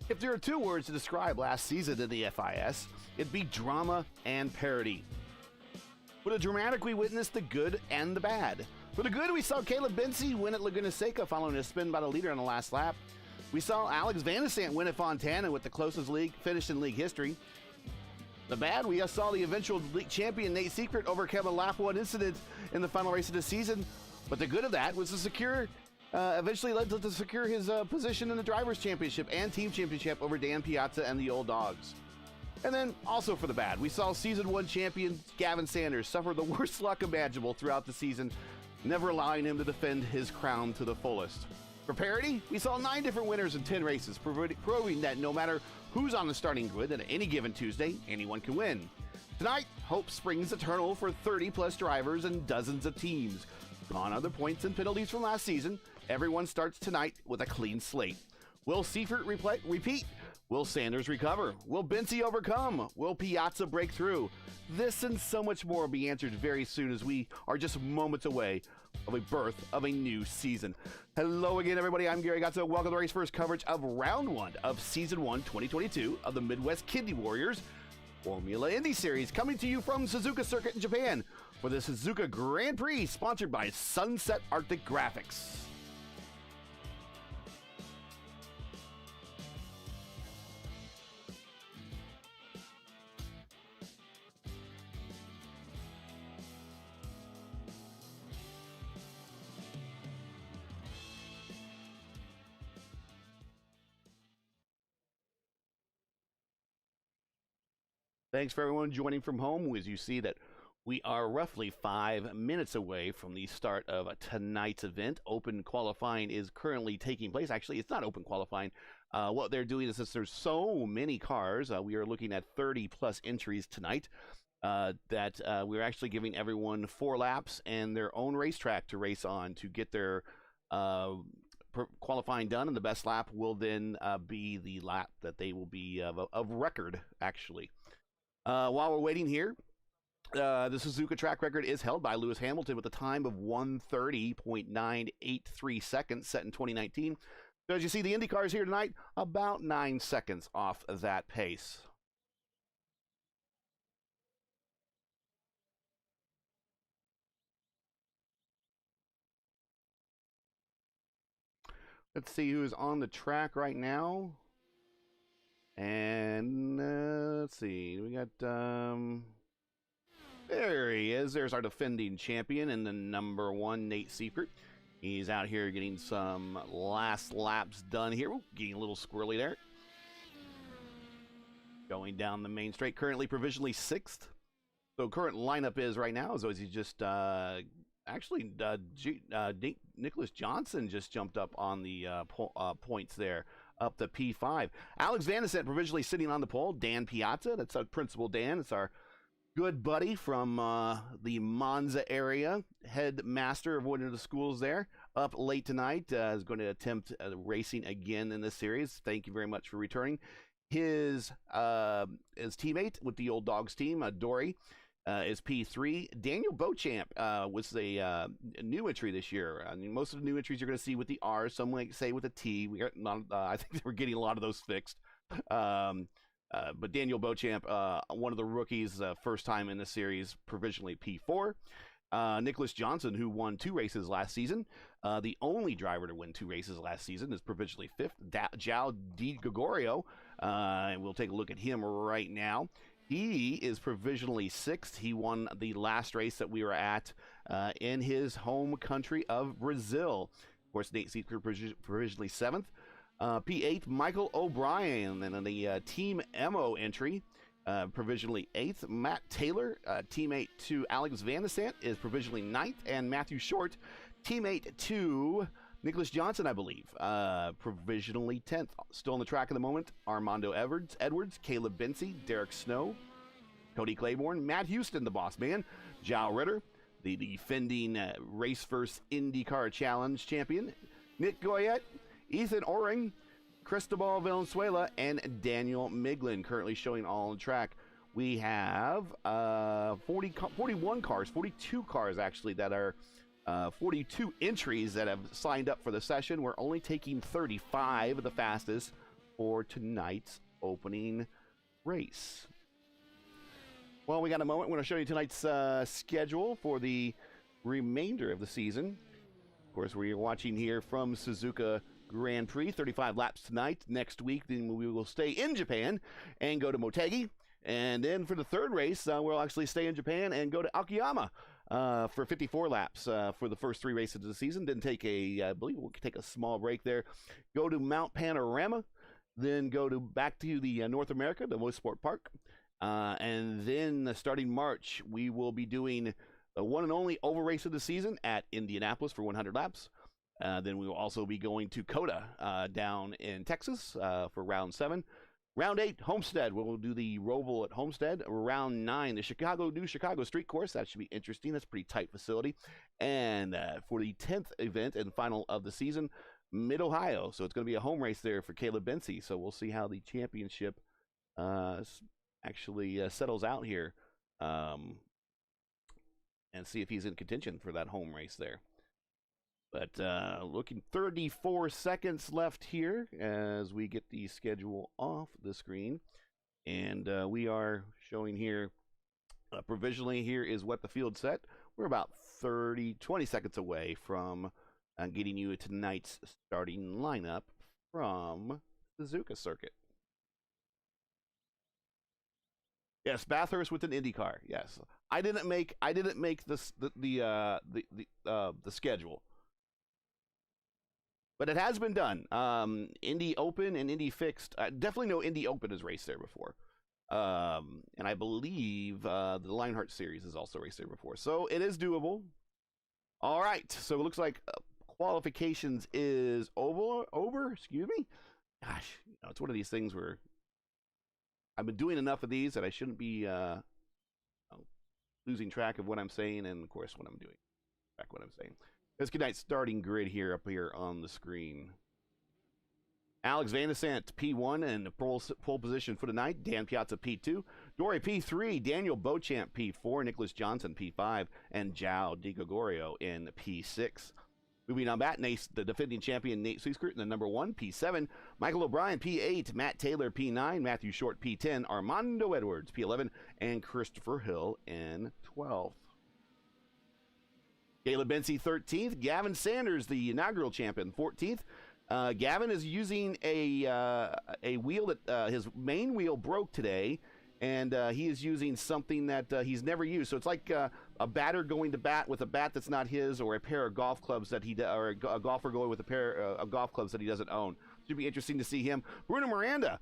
If there are two words to describe last season in the FIS, it'd be drama and parody. For the dramatic, we witnessed the good and the bad. For the good, we saw Caleb Benzie win at Laguna Seca following a spin by the leader on the last lap. We saw Alex Van der Sant win at Fontana with the closest league finish in league history. The bad, we saw the eventual league champion Nate Secret overcome a lap one incident in the final race of the season. But the good of that was eventually led to secure his position in the Drivers' Championship and Team Championship over Dan Piazza and the Old Dogs. And then, also for the bad, we saw Season 1 champion Gavin Sanders suffer the worst luck imaginable throughout the season, never allowing him to defend his crown to the fullest. For parity, we saw 9 different winners in 10 races, proving that no matter who's on the starting grid at any given Tuesday, anyone can win. Tonight, hope springs eternal for 30-plus drivers and dozens of teams. Gone are the points and penalties from last season. Everyone starts tonight with a clean slate. Will Seifert repeat? Will Sanders recover? Will Benzie overcome? Will Piazza break through? This and so much more will be answered very soon, as we are just moments away of a birth of a new season. Hello again, everybody. I'm Gary Gatto. Welcome to the race first coverage of Round 1 of Season 1 2022 of the Midwest Kidney Warriors Formula Indy Series, coming to you from Suzuka Circuit in Japan for the Suzuka Grand Prix, sponsored by Sunset Arctic Graphics. Thanks for everyone joining from home. As you see that we are roughly 5 minutes away from the start of tonight's event. Open qualifying is currently taking place. Actually, it's not open qualifying. What they're doing is, since there's so many cars, we are looking at 30-plus entries tonight, that we're actually giving everyone 4 laps and their own racetrack to race on to get their qualifying done, and the best lap will then be the lap that they will be of record, actually. While we're waiting here, the Suzuka track record is held by Lewis Hamilton with a time of 1:30.983 seconds set in 2019. So as you see, the IndyCar is here tonight, about 9 seconds off of that pace. Let's see who's on the track right now. And let's see, we got, there he is. There's our defending champion and the number 1, Nate Secret. He's out here getting some last laps done here. Ooh, getting a little squirrely there. Going down the main straight, currently provisionally 6th. So current lineup is right now, as he's just, Nicholas Johnson just jumped up on the points there, up to P5. Alex Van der Sant provisionally sitting on the pole. Dan Piazza, that's our principal Dan. It's our good buddy from the Monza area, headmaster of one of the schools there. Up late tonight, is going to attempt racing again in this series. Thank you very much for returning. His teammate with the Old Dogs team, Dory, is P3. Daniel Beauchamp was a new entry this year. I mean, most of the new entries you're going to see with the R, some might say with a T. We got I think we're getting a lot of those fixed. But Daniel Beauchamp, one of the rookies, first time in the series, provisionally P4. Nicholas Johnson, who won 2 races last season, the only driver to win 2 races last season, is provisionally 5th. João Di Gregorio, and we'll take a look at him right now. He is provisionally 6th. He won the last race that we were at in his home country of Brazil. Of course, Nate Secret provisionally 7th. P8, Michael O'Brien, and the Team Emo entry, provisionally 8th. Matt Taylor, teammate to Alex Van der Sant, is provisionally 9th. And Matthew Short, teammate to Nicholas Johnson, I believe, provisionally 10th. Still on the track at the moment, Armando Edwards, Caleb Benzie, Derek Snow, Cody Claiborne, Matt Houston, the boss man, Joao Ritter, the defending Race First IndyCar Challenge champion, Nick Goyette, Ethan Oring, Cristobal Valenzuela, and Daniel Miglin, currently showing all on the track. We have 41 cars, 42 cars actually, that are 42 entries that have signed up for the session. We're only taking 35 of the fastest for tonight's opening race. Well, we got a moment. We're going to show you tonight's schedule for the remainder of the season. Of course, we're watching here from Suzuka Grand Prix, 35 laps tonight. Next week, then we will stay in Japan and go to Motegi. And then for the third race, we'll actually stay in Japan and go to Akiyama for 54 laps for the first 3 races of the season. Then take I believe we'll take a small break there. Go to Mount Panorama. Then go back to the North America, the Motorsport Park. And then starting March, we will be doing the one and only oval race of the season at Indianapolis for 100 laps. Then we will also be going to COTA down in Texas for round 7. Round 8, Homestead. We'll do the Roval at Homestead. Round 9, the new Chicago Street Course. That should be interesting. That's a pretty tight facility. And for the 10th event and final of the season, Mid-Ohio. So it's going to be a home race there for Caleb Bency. So we'll see how the championship actually settles out here and see if he's in contention for that home race there. But looking 34 seconds left here as we get the schedule off the screen. And we are showing here provisionally here is what the field set. We're about 20 seconds away from getting you tonight's starting lineup from the Suzuka circuit. Yes, Bathurst with an IndyCar. Yes, I didn't make this the schedule, but it has been done. Indy Open and Indy Fixed. I definitely know Indy Open has raced there before, and I believe the Lionheart Series has also raced there before. So it is doable. All right. So it looks like qualifications is over. Excuse me. Gosh, it's one of these things where I've been doing enough of these that I shouldn't be losing track of what I'm saying, and of course what I'm doing. Back what I'm saying. Let's get that starting grid here up here on the screen. Alex Van der Sant, P1 and the pole position for the night. Dan Piazza, P2. Dory, P3. Daniel Beauchamp, P4. Nicholas Johnson, P5. And João Di Gregorio in P6. Moving on back, the defending champion Nate Suskert in the number 1, P7. Michael O'Brien, P8. Matt Taylor, P9. Matthew Short, P10. Armando Edwards, P11. And Christopher Hill in 12th. Caleb Bency, 13th. Gavin Sanders, the inaugural champion, 14th. Gavin is using a wheel that his main wheel broke today, and he is using something that he's never used. So it's like a batter going to bat with a bat that's not his, or a pair of golf clubs that or a golfer going with a pair of golf clubs that he doesn't own. Should be interesting to see him. Bruno Miranda,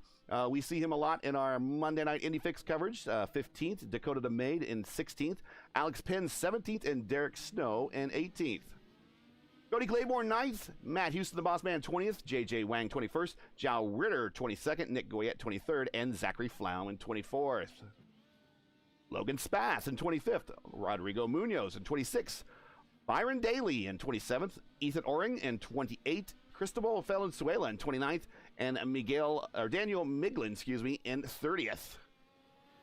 we see him a lot in our Monday Night Indy Fix coverage. 15th, Dakota DeMade in 16th, Alex Penn 17th, and Derek Snow in 18th. Cody Claiborne 9th, Matt Houston the Boss Man 20th, JJ Wang 21st, Zhao Ritter 22nd, Nick Goyette 23rd, and Zachary Flaum in 24th. Logan Spass in 25th, Rodrigo Munoz in 26th, Byron Daly in 27th, Ethan Oring in 28th, Cristobal Valenzuela in 29th, and Daniel Miglin, in 30th.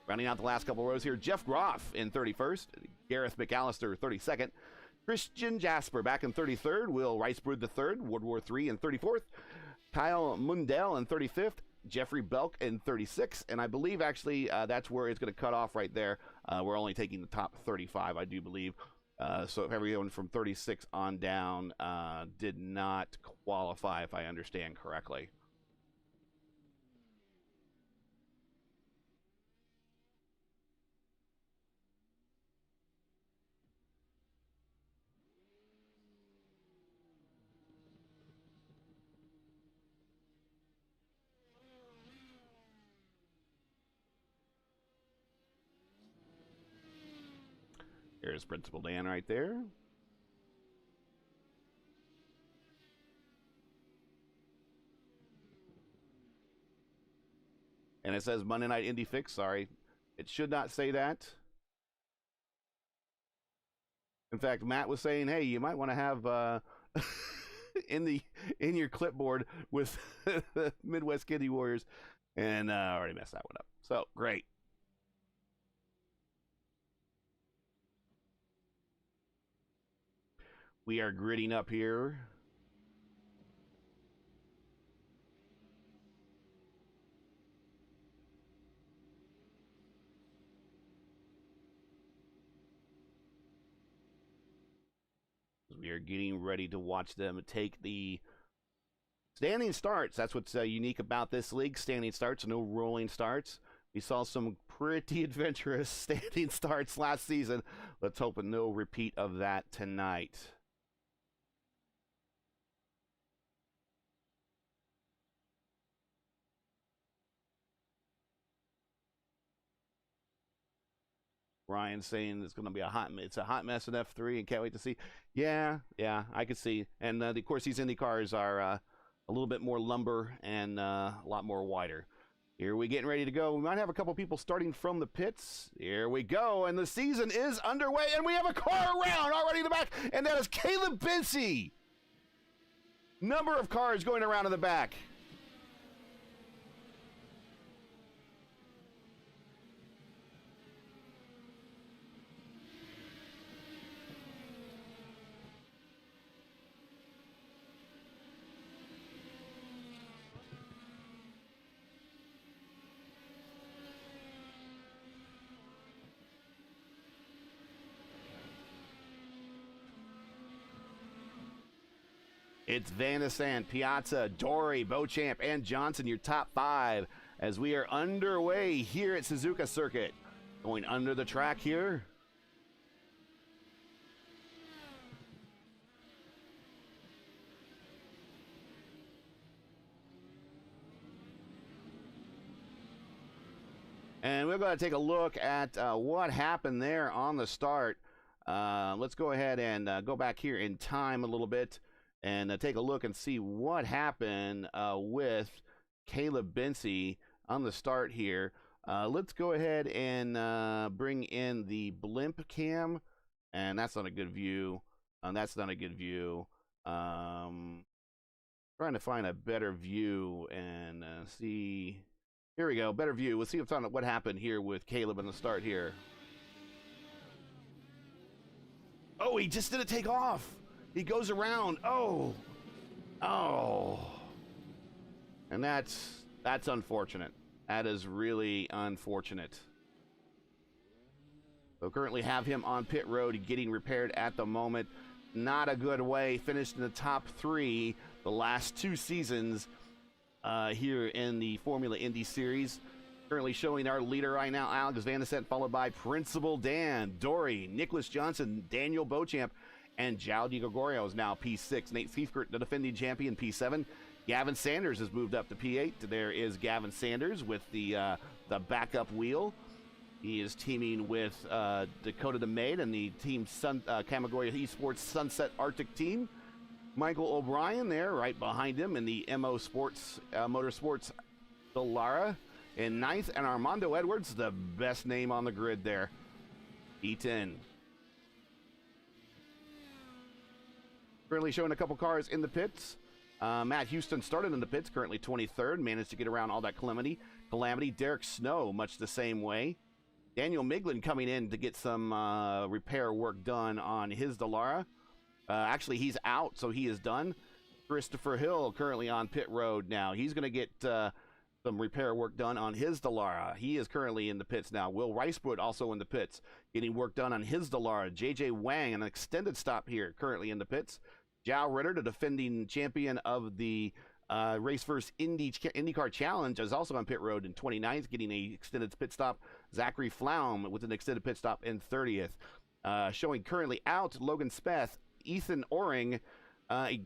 Rounding out the last couple rows here, Jeff Groff in 31st, Gareth McAllister 32nd, Christian Jasper back in 33rd, Will Ricebrood III, World War III in 34th, Kyle Mundell in 35th, Jeffrey Belk in 36th, and I believe actually that's where it's going to cut off right there. We're only taking the top 35, I do believe. So if everyone from 36 on down did not qualify, if I understand correctly. There's Principal Dan right there. And it says Monday Night Indy Fix. Sorry, it should not say that. In fact, Matt was saying, hey, you might want to have in your clipboard with the Midwest Kitty Warriors, and I already messed that one up. So great. We are gridding up here. We are getting ready to watch them take the standing starts. That's what's unique about this league. Standing starts, no rolling starts. We saw some pretty adventurous standing starts last season. Let's hope no repeat of that tonight. Ryan saying it's going to be a hot mess in F3 and can't wait to see. Yeah, I could see. And of course, these Indy cars are a little bit more lumber and a lot more wider. Here we getting ready to go. We might have a couple people starting from the pits. Here we go, and the season is underway, and we have a car around already in the back, and that is Caleb Binsey. Number of cars going around in the back. It's Van de Sant, Piazza, Dory, Beauchamp, and Johnson, your top 5, as we are underway here at Suzuka Circuit. Going under the track here. And we're going to take a look at what happened there on the start. Let's go ahead and go back here in time a little bit and take a look and see what happened with Caleb Binsey on the start here. Let's go ahead and bring in the blimp cam, and that's not a good view. That's not a good view. Trying to find a better view and see. Here we go, better view. We'll see what happened here with Caleb in the start here. Oh, he just didn't take off. He goes around. Oh. And that's unfortunate. That is really unfortunate. So currently have him on pit road getting repaired at the moment. Not a good way. Finished in the top 3 the last 2 seasons here in the Formula Indy Series. Currently showing our leader right now, Alex Van de Sant, followed by Principal Dan, Dory, Nicholas Johnson, Daniel Beauchamp, and Jowdy Gregorio is now P6. Nate Fiefkert, the defending champion, P7. Gavin Sanders has moved up to P8. There is Gavin Sanders with the backup wheel. He is teaming with Dakota DeMaid and the team Kamigoya Esports Sunset Arctic team. Michael O'Brien there right behind him in the MO Sports Motorsports Dallara in 9th, and Armando Edwards, the best name on the grid there, E10. Currently showing a couple cars in the pits. Matt Houston started in the pits, currently 23rd, managed to get around all that calamity. Derek Snow, much the same way. Daniel Miglin coming in to get some repair work done on his Dallara. Actually, he's out, so he is done. Christopher Hill currently on pit road now. He's going to get some repair work done on his Dallara. He is currently in the pits now. Will Ricewood also in the pits, getting work done on his Dallara. JJ Wang, an extended stop here, currently in the pits. Jow Ritter, the defending champion of the Race First IndyCar Challenge, is also on pit road in 29th, getting an extended pit stop. Zachary Flaum with an extended pit stop in 30th. Showing currently out, Logan Speth, Ethan Oring,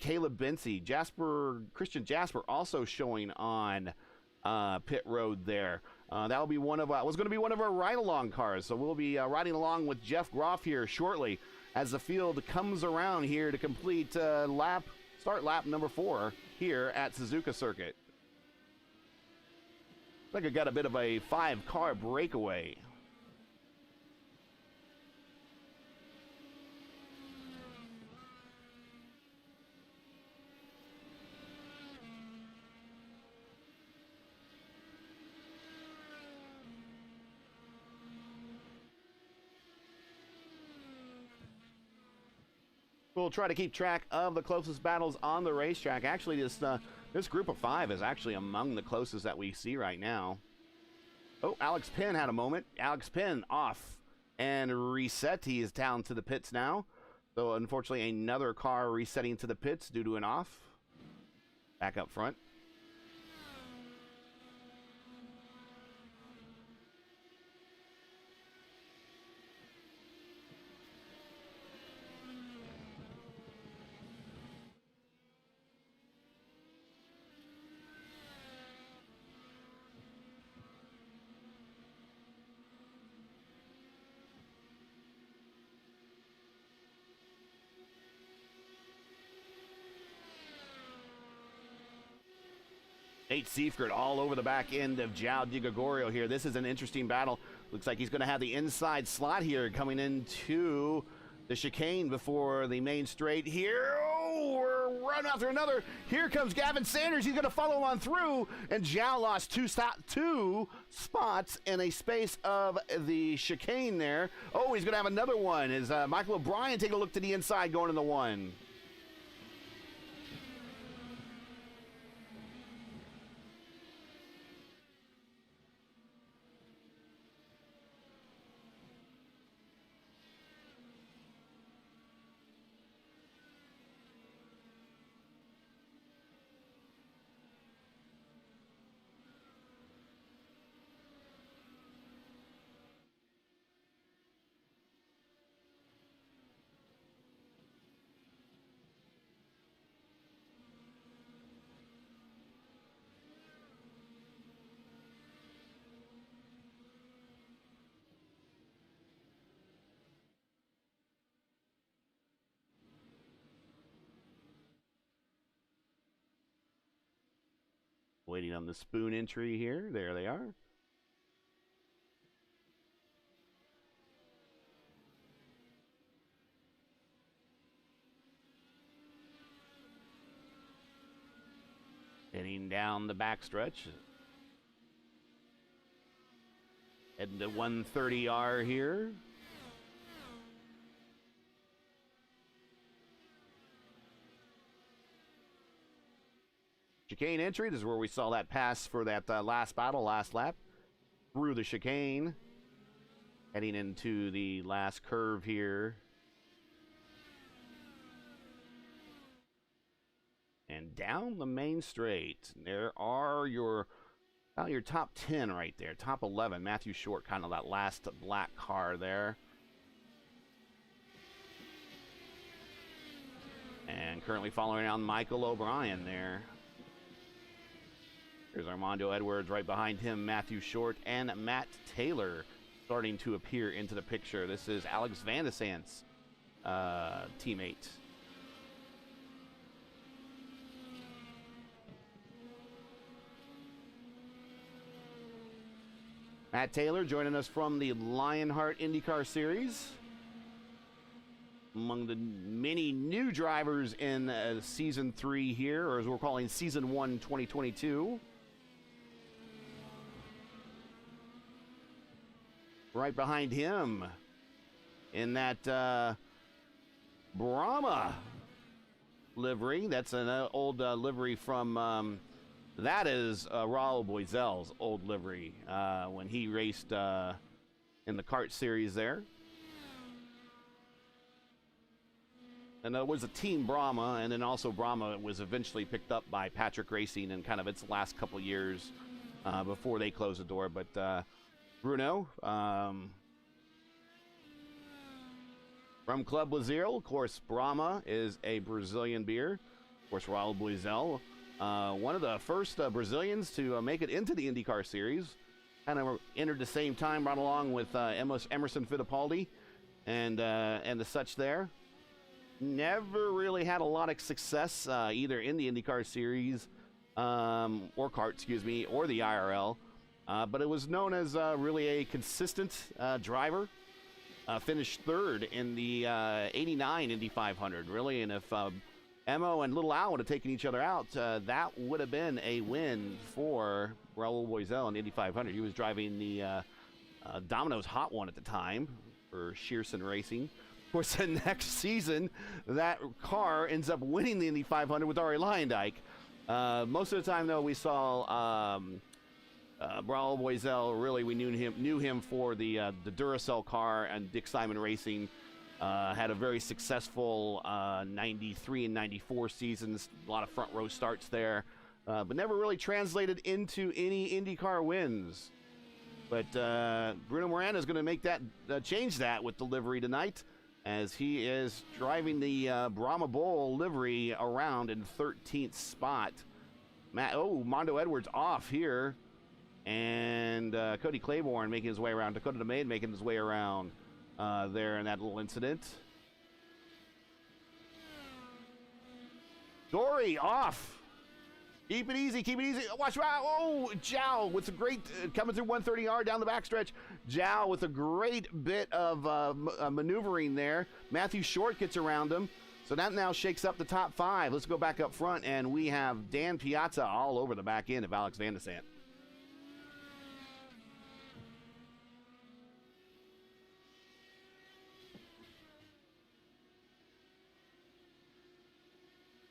Caleb Binsey, Christian Jasper also showing on pit road there. That will be was going to be one of our ride-along cars, so we'll be riding along with Jeff Groff here shortly as the field comes around here to complete start lap number 4 here at Suzuka Circuit. I think I got a bit of a 5-car breakaway. We'll try to keep track of the closest battles on the racetrack. Actually, this group of 5 is actually among the closest that we see right now. Oh, Alex Penn had a moment. Alex Penn off and reset. He is down to the pits now. So unfortunately, another car resetting to the pits due to an off. Back up front. Nate Seifert all over the back end of João de Gregorio here. This is an interesting battle. Looks like he's going to have the inside slot here coming into the chicane before the main straight here. Oh, we're run after another. Here comes Gavin Sanders. He's going to follow on through, and João lost two spots in a space of the chicane there. Oh, he's going to have another one. Is Michael O'Brien taking a look to the inside going in the one. Waiting on the spoon entry here. There they are. Heading down the backstretch. Heading to 130R here. Chicane entry. This is where we saw that pass for that last battle, last lap. Through the chicane. Heading into the last curve here. And down the main straight. There are your top 10 right there. Top 11. Matthew Short, kind of that last black car there. And currently following around Michael O'Brien there. Here's Armando Edwards right behind him, Matthew Short, and Matt Taylor starting to appear into the picture. This is Alex Van de Sant's teammate. Matt Taylor joining us from the Lionheart IndyCar Series. Among the many new drivers in Season 3 here, or as we're calling Season 1 2022. Right behind him in that Brahma livery. That's an old livery from, that is Raul Boisel's old livery when he raced in the kart series there. And it was a Team Brahma, and then also Brahma was eventually picked up by Patrick Racing in kind of its last couple years before they closed the door. But Bruno, from Club Lazille, of course, Brahma is a Brazilian beer. Of course, Raul Boisel, one of the first Brazilians to make it into the IndyCar Series. Kind of entered the same time, right along with Emerson Fittipaldi and the such there. Never really had a lot of success either in the IndyCar Series or kart, excuse me, or the IRL. But it was known as really a consistent driver. Finished third in the 89 Indy 500, really. And if Emo and Little Al would have taken each other out, that would have been a win for Raul Boisel in the Indy 500. He was driving the Domino's Hot One at the time for Shearson Racing. Of course, the next season, that car ends up winning the Indy 500 with Arie Luyendyk. Most of the time, though, we saw Raul Boisel. Really, we knew him for the Duracell car and Dick Simon Racing. Had a very successful 93 and 94 seasons. A lot of front row starts there, but never really translated into any IndyCar wins. But Bruno Miranda is going to make that change that with the livery tonight, as he is driving the Brahma Bull livery around in 13th spot. Mondo Edwards off here, and Cody Claiborne making his way around. Dakota DeMaid making his way around there in that little incident. Dory off. Keep it easy, keep it easy. Watch out. Oh, Zhao with a great, coming through 130R down the backstretch. Zhao with a great bit of maneuvering there. Matthew Short gets around him. So that now shakes up the top 5. Let's go back up front, and we have Dan Piazza all over the back end of Alex Van de Sant.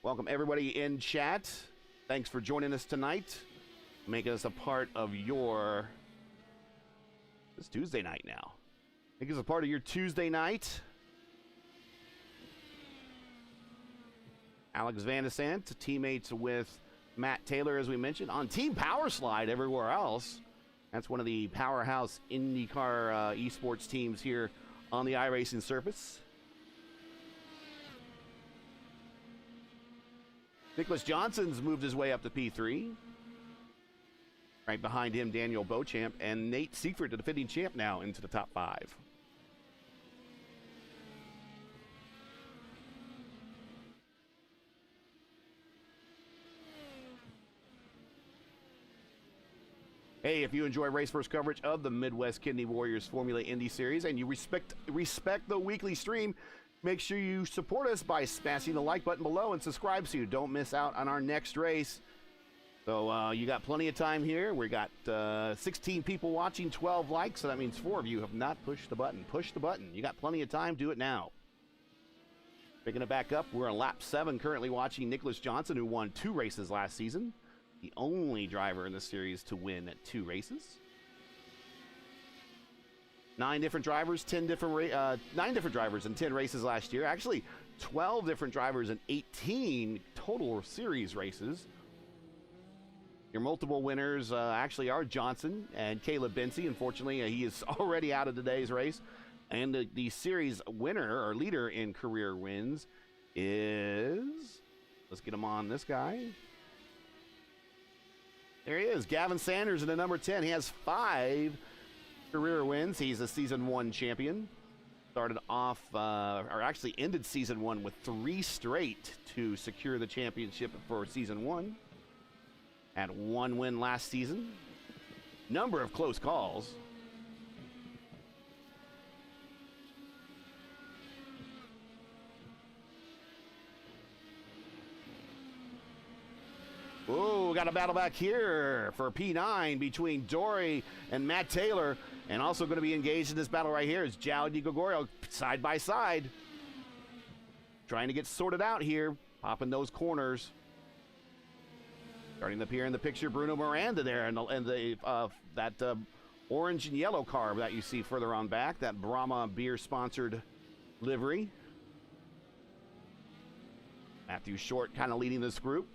Welcome everybody in chat. Thanks for joining us tonight. Making us a part of your... It's Tuesday night now. Making us a part of your Tuesday night. Alex Van de Sant, teammates with Matt Taylor, as we mentioned, on Team Power Slide everywhere else. That's one of the powerhouse IndyCar esports teams here on the iRacing surface. Nicholas Johnson's moved his way up to P3. Right behind him, Daniel Beauchamp, and Nate Seifert, the defending champ, now into the top 5. Hey, if you enjoy Race First coverage of the Midwest Kidney Warriors Formula Indy Series and you respect the weekly stream, make sure you support us by smashing the like button below and subscribe so you don't miss out on our next race. So you got plenty of time here. We got 16 people watching, 12 likes, so that means 4 of you have not pushed the button. Push the button. You got plenty of time. Do it now. Picking it back up, we're on lap 7 currently watching Nicholas Johnson, who won 2 races last season. The only driver in the series to win 2 races. 9 different drivers, 9 different drivers in 10 races last year. Actually, 12 different drivers in 18 total series races. Your multiple winners actually are Johnson and Caleb Bency. Unfortunately, he is already out of today's race. And the series winner or leader in career wins is, let's get him on this guy. There he is, Gavin Sanders in the number 10. He has 5 career wins. He's a season 1 champion. Started off, or actually ended season 1 with 3 straight to secure the championship for season 1. Had 1 win last season. Number of close calls. Ooh, got a battle back here for P9 between Dory and Matt Taylor. And also going to be engaged in this battle right here is João Di Gregorio side by side. Trying to get sorted out here, popping those corners. Starting to appear in the picture, Bruno Miranda there, and that orange and yellow car that you see further on back, that Brahma beer-sponsored livery. Matthew Short kind of leading this group.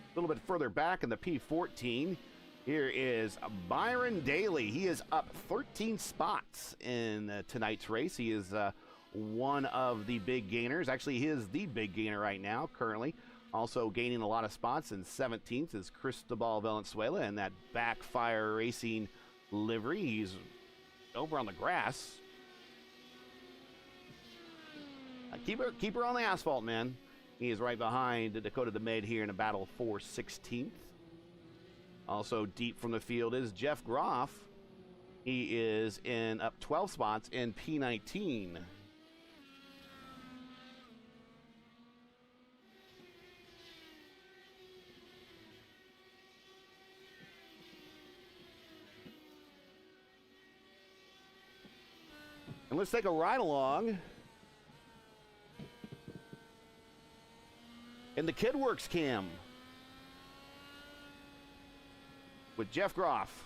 A little bit further back in the P14, here is Byron Daly. He is up 13 spots in tonight's race. He is one of the big gainers. Actually, he is the big gainer right now, currently. Also gaining a lot of spots in 17th is Cristobal Valenzuela in that Backfire Racing livery. He's over on the grass. Keep her on the asphalt, man. He is right behind Dakota DeMaid here in a battle for 16th. Also deep from the field is Jeff Groff. He is in up 12 spots in P19. And let's take a ride along in the KidWorks cam with Jeff Groff.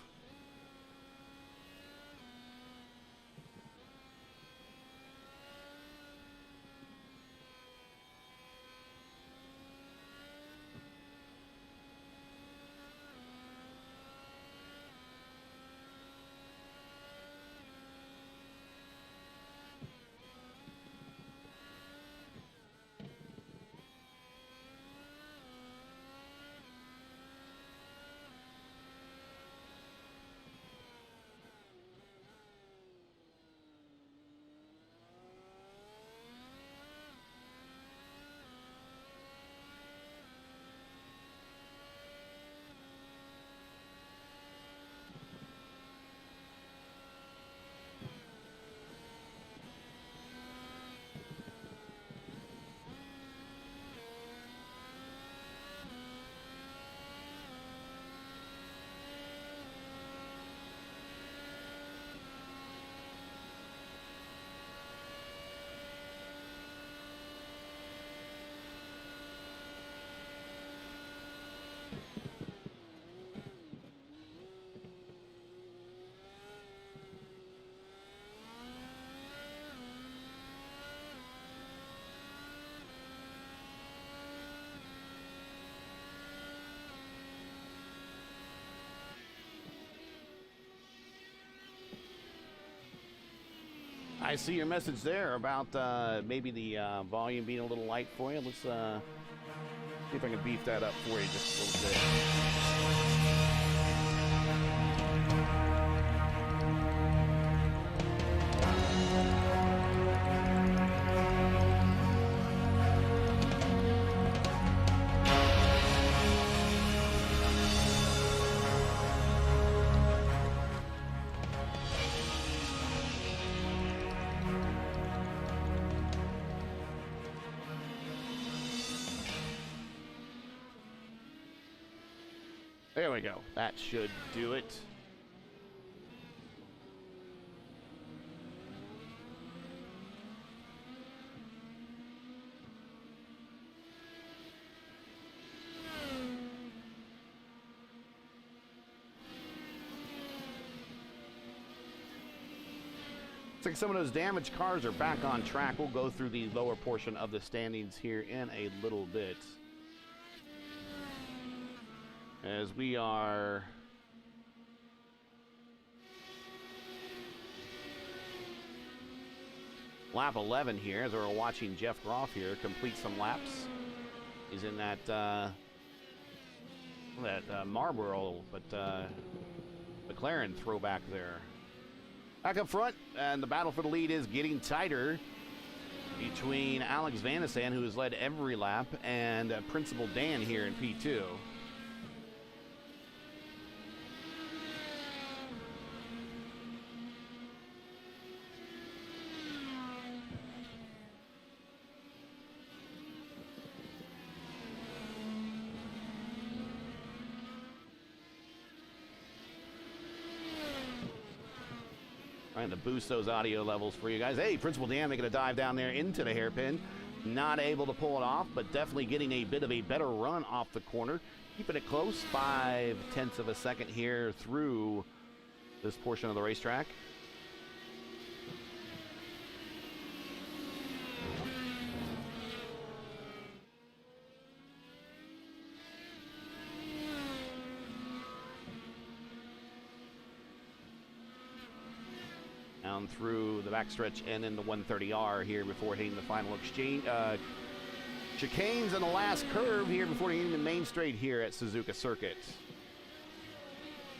I see your message there about maybe the volume being a little light for you. Let's see if I can beef that up for you just a little bit. There we go. That should do it. Looks like some of those damaged cars are back on track. We'll go through the lower portion of the standings here in a little bit, as we are lap 11 here, as we're watching Jeff Groff here complete some laps. He's in that Marlboro, but McLaren throwback there. Back up front, and the battle for the lead is getting tighter between Alex Van der Sande, who has led every lap, and Principal Dan here in P2. Trying to boost those audio levels for you guys. Hey, Principal Dan making a dive down there into the hairpin. Not able to pull it off, but definitely getting a bit of a better run off the corner. Keeping it close, 0.5 of a second here through this portion of the racetrack. Down through the backstretch and in the 130R here before hitting the final exchange. Chicanes in the last curve here before hitting the main straight here at Suzuka Circuit.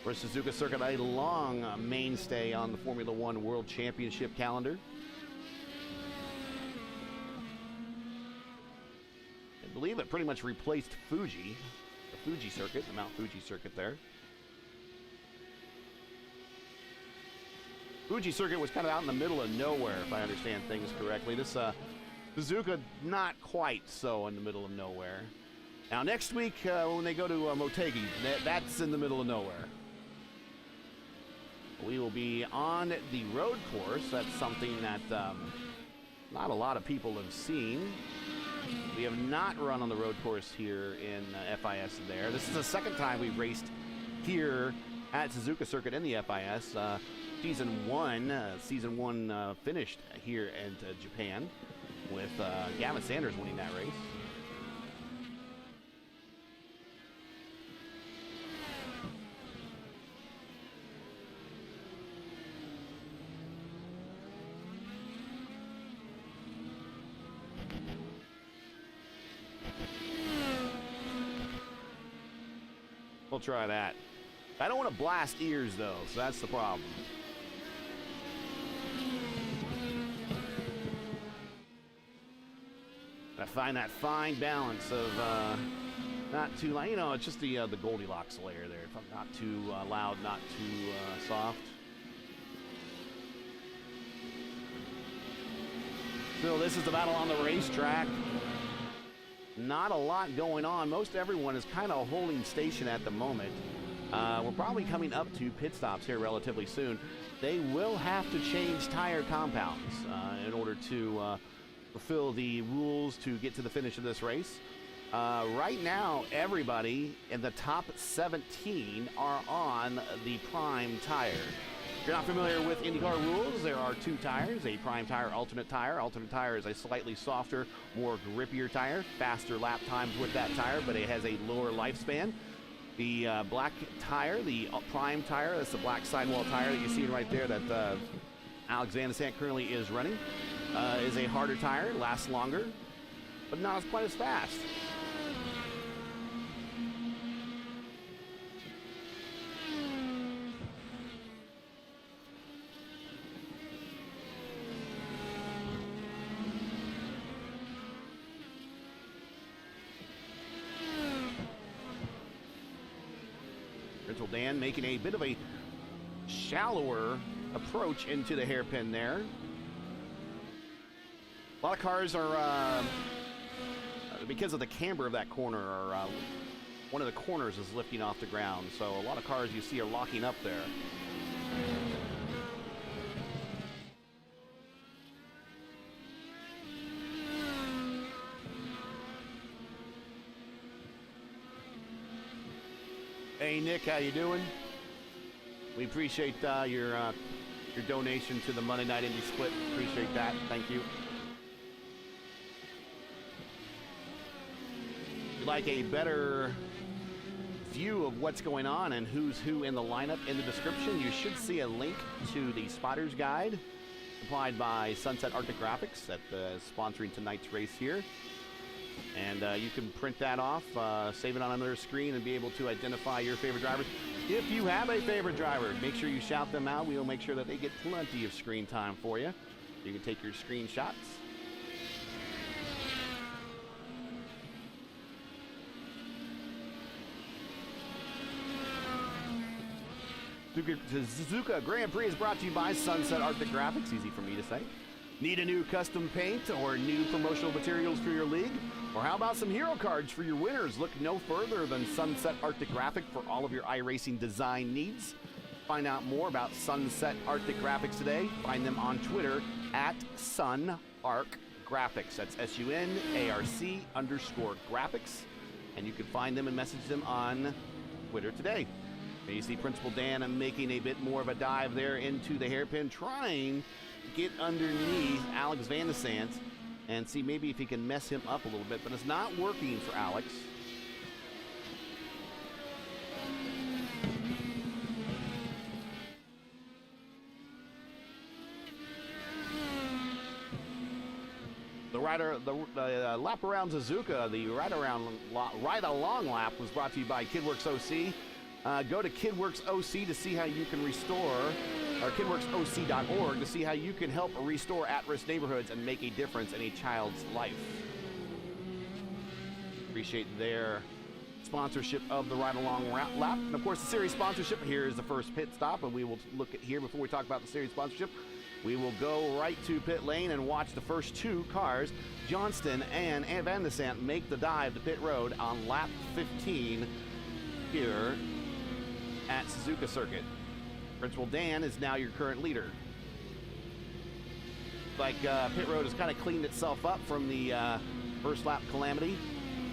For Suzuka Circuit, a long mainstay on the Formula One World Championship calendar. I believe it pretty much replaced Fuji, the Fuji circuit, the Mount Fuji circuit there. Fuji circuit was kind of out in the middle of nowhere, if I understand things correctly. This Suzuka, not quite so in the middle of nowhere. Now, next week, when they go to Motegi, that's in the middle of nowhere. We will be on the road course. That's something that not a lot of people have seen. We have not run on the road course here in FIS there. This is the second time we've raced here at Suzuka Circuit in the FIS. Season one finished here in Japan with Gavin Sanders winning that race. We'll try that. I don't want to blast ears, though, so that's the problem. I find that fine balance of not too loud. You know, it's just the Goldilocks layer there. Not too loud, not too soft. Still, this is the battle on the racetrack. Not a lot going on. Most everyone is kind of holding station at the moment. We're probably coming up to pit stops here relatively soon. They will have to change tire compounds in order to fulfill the rules to get to the finish of this race. Right now, everybody in the top 17 are on the prime tire. If you're not familiar with IndyCar rules, there are two tires, a prime tire, alternate tire. Alternate tire is a slightly softer, more grippier tire, faster lap times with that tire, but it has a lower lifespan. The black tire, the prime tire, that's the black sidewall tire that you're seeing right there that Alex Van de Sant currently is running, is a harder tire, lasts longer, but not quite as fast. Dan making a bit of a shallower approach into the hairpin there. A lot of cars are, because of the camber of that corner, are, one of the corners is lifting off the ground, so a lot of cars you see are locking up there. Hey Nick, how you doing? We appreciate your donation to the Monday Night Indy Split. Appreciate that. Thank you. If you'd like a better view of what's going on and who's who in the lineup in the description, you should see a link to the Spotter's Guide supplied by Sunset Arctic Graphics that sponsoring tonight's race here. And you can print that off, save it on another screen, and be able to identify your favorite drivers. If you have a favorite driver, make sure you shout them out. We'll make sure that they get plenty of screen time for you. You can take your screenshots. Suzuka Grand Prix is brought to you by Sunset Arctic Graphics. Easy for me to say. Need a new custom paint or new promotional materials for your league? Or how about some hero cards for your winners? Look no further than Sunset Arctic Graphic for all of your iRacing design needs. Find out more about Sunset Arctic Graphics today. Find them on Twitter at SunArcGraphics. That's SUNARC_graphics. And you can find them and message them on Twitter today. And you see Principal Dan making a bit more of a dive there into the hairpin, trying to get underneath Alex Van de Sant and see maybe if he can mess him up a little bit, but it's not working for Alex. The lap around Suzuka, the ride-along lap was brought to you by Kidworks OC. Go to Kidworks OC to see how you can restore, or kidworksoc.org to see how you can help restore at-risk neighborhoods and make a difference in a child's life. Appreciate their sponsorship of the ride-along lap. And of course, the series sponsorship. Here is the first pit stop, and we will look at here before we talk about the series sponsorship. We will go right to pit lane and watch the first two cars, Johnston and Van de Sant, make the dive to pit road on lap 15 here at Suzuka Circuit. Principal Dan is now your current leader. Like pit road has kind of cleaned itself up from the First lap calamity.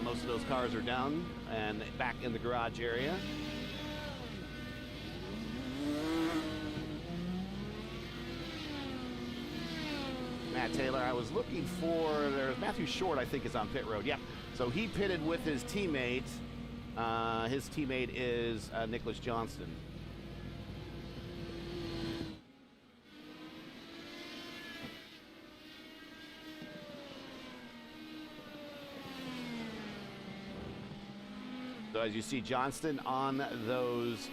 Most of those cars are done and back in the garage area. Matt Taylor, I was looking for, there's Matthew Short, I think, is on pit road. Yep. So he pitted with his teammate. His teammate is Nicholas Johnston. So as you see Johnston on those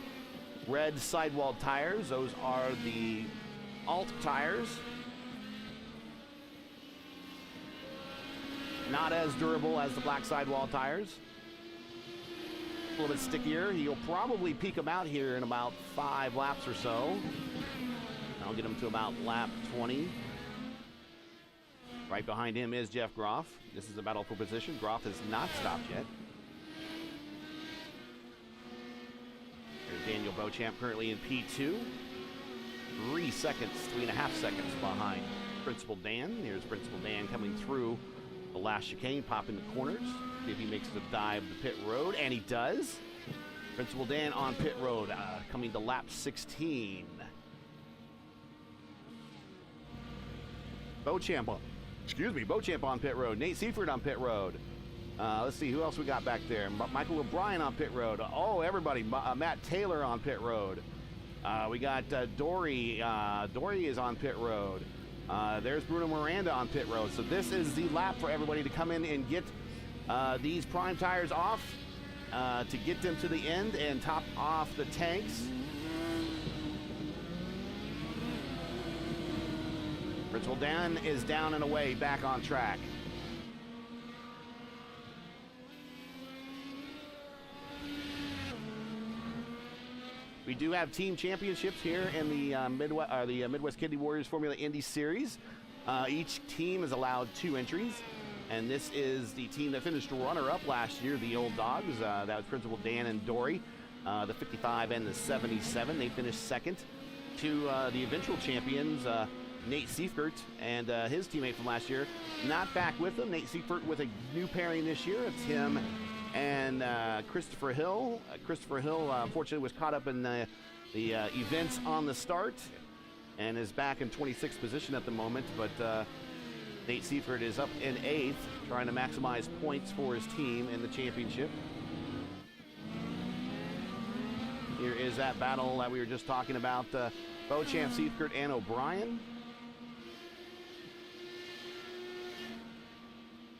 red sidewall tires, those are the alt tires. Not as durable as the black sidewall tires. A little bit stickier. He'll probably peak them out here in about 5 laps or so. I'll get him to about lap 20. Right behind him is Jeff Groff. This is a battle for position. Groff has not stopped yet. There's Daniel Beauchamp currently in P2. 3 seconds, 3.5 seconds behind Principal Dan. Here's Principal Dan coming through the last chicane, popping the corners. See if he makes the dive to pit road, and he does. Principal Dan on pit road, coming to lap 16. Beauchamp on pit road. Nate Seifert on pit road. Let's see who else we got back there. Michael O'Brien on pit road. Oh, everybody. Matt Taylor on pit road. We got Dory. Dory is on pit road. There's Bruno Miranda on pit road. So this is the lap for everybody to come in and get these prime tires off to get them to the end and top off the tanks. Principal Dan is down and away, back on track. We do have team championships here in the Midwest Kidney Warriors Formula Indy Series. Each team is allowed 2 entries, and this is the team that finished runner-up last year, the Old Dogs. That was Principal Dan and Dory, the 55 and the 77. They finished second to the eventual champions, Nate Seifert and his teammate from last year. Not back with them. Nate Seifert with a new pairing this year. It's him and Christopher Hill. Christopher Hill, unfortunately, was caught up in the events on the start and is back in 26th position at the moment. But Nate Seifert is up in 8th, trying to maximize points for his team in the championship. Here is that battle that we were just talking about. Beauchamp, Seifert, and O'Brien.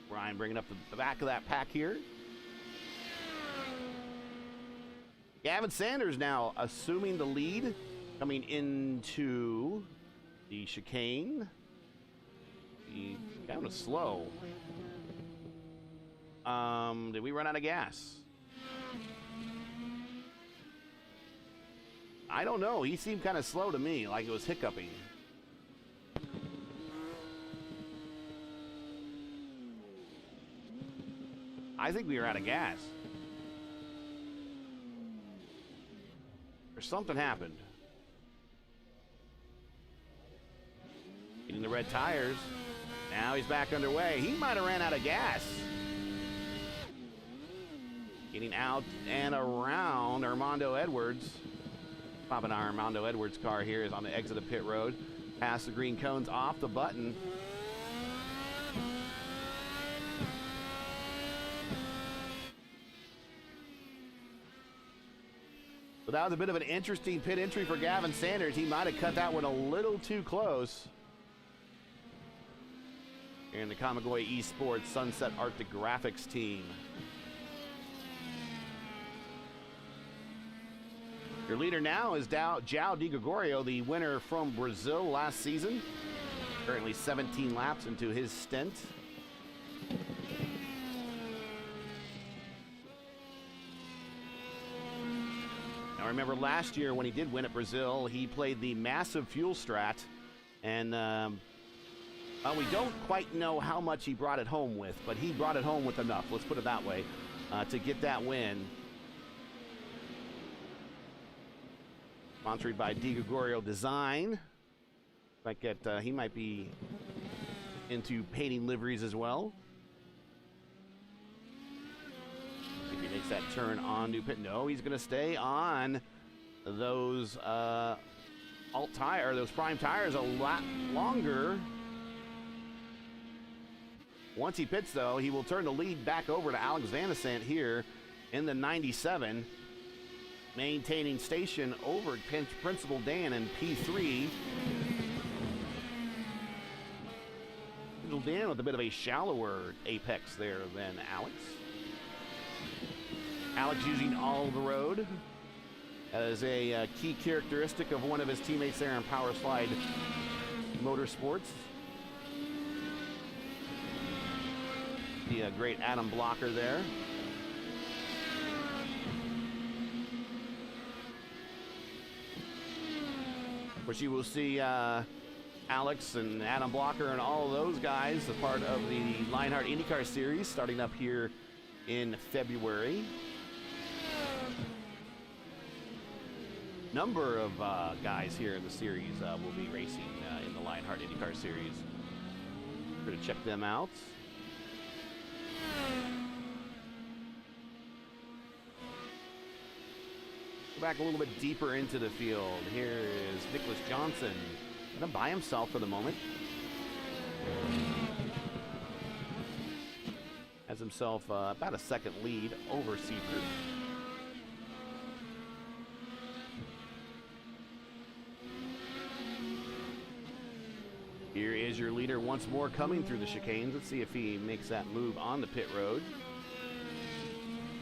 Brian bringing up the back of that pack here. Gavin Sanders now assuming the lead, coming into the chicane. He kind of slow. Did we run out of gas? I don't know. He seemed kind of slow to me, like it was hiccuping. I think we were out of gas. Or something happened. Getting the red tires. Now he's back underway. He might have ran out of gas. Getting out and around Armando Edwards. Popping our Armando Edwards car here is on the exit of pit road. Past the green cones, off the button. So that was a bit of an interesting pit entry for Gavin Sanders. He might have cut that one a little too close. Here in the Kamigoye Esports Sunset Arctic Graphics team. Your leader now is João Di Gregorio, the winner from Brazil last season. Currently 17 laps into his stint. Now remember last year when he did win at Brazil, he played the massive fuel strat, and we don't quite know how much he brought it home with, but he brought it home with enough, let's put it that way, to get that win. Sponsored by Di Gregorio Design. He might be into painting liveries as well. Makes that turn onto pit. No, he's going to stay on those alt tire, those prime tires a lot longer. Once he pits, though, he will turn the lead back over to Alex Van de Sant here in the 97, maintaining station over Principal Dan in P3. Principal Dan with a bit of a shallower apex there than Alex. Alex using all the road as a key characteristic of one of his teammates there in Power Slide Motorsports. The great Adam Blocker there. Of course, you will see Alex and Adam Blocker and all of those guys, a part of the Lionheart IndyCar Series, starting up here in February. Number of guys here in the series will be racing in the Lionheart IndyCar Series. We're going to check them out. Go back a little bit deeper into the field. Here is Nicholas Johnson, kind of by himself for the moment. Has himself about a second lead over Seifert. Here is your leader once more coming through the chicanes. Let's see if he makes that move on the pit road.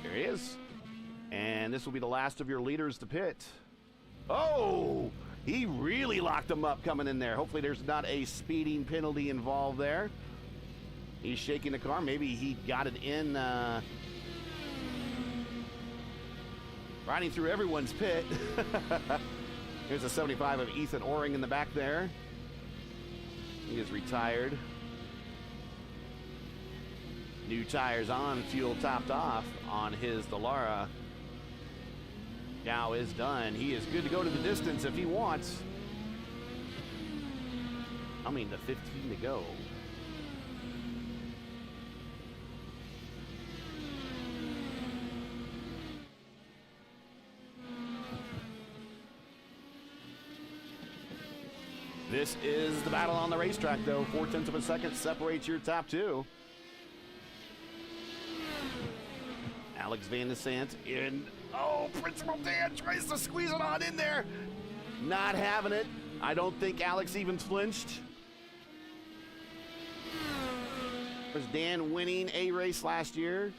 There he is. And this will be the last of your leaders to pit. Oh, he really locked him up coming in there. Hopefully there's not a speeding penalty involved there. He's shaking the car. Maybe he got it in riding through everyone's pit. Here's a 75 of Ethan Oring in the back there. He is retired. New tires on, fuel topped off on his Dallara. Now is done. He is good to go to the distance if he wants. I mean, the 15 to go. This is the battle on the racetrack, though. 0.4 of a second separates your top two. Alex Van de Sant in. Oh, Principal Dan tries to squeeze it on in there. Not having it. I don't think Alex even flinched. Was Dan winning a race last year?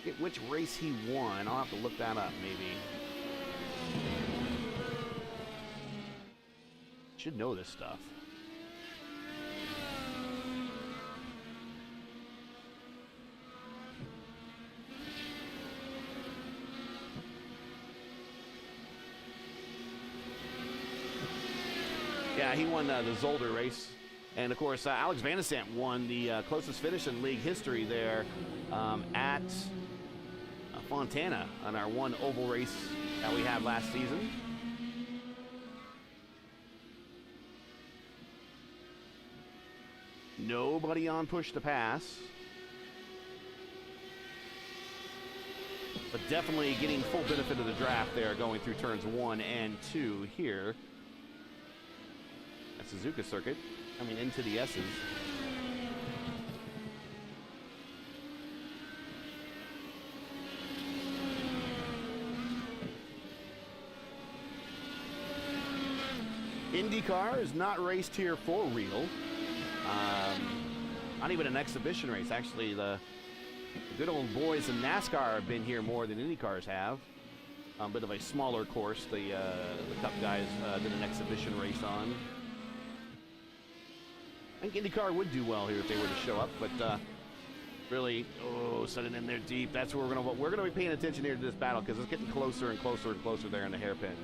Get which race he won. I'll have to look that up, maybe. Should know this stuff. Yeah, he won the Zolder race. And of course, Alex Van de Sant won the closest finish in league history there at Fontana on our one oval race that we had last season. Nobody on push to pass. But definitely getting full benefit of the draft there going through turns 1 and 2 here. At Suzuka circuit, coming into the S's. IndyCar is not raced here for real. Not even an exhibition race. Actually, the good old boys in NASCAR have been here more than IndyCars have. A bit of a smaller course. The Cup guys did an exhibition race on. I think IndyCar would do well here if they were to show up, but really, setting in there deep. That's where we're gonna be paying attention here to this battle because it's getting closer and closer and closer there in the hairpin.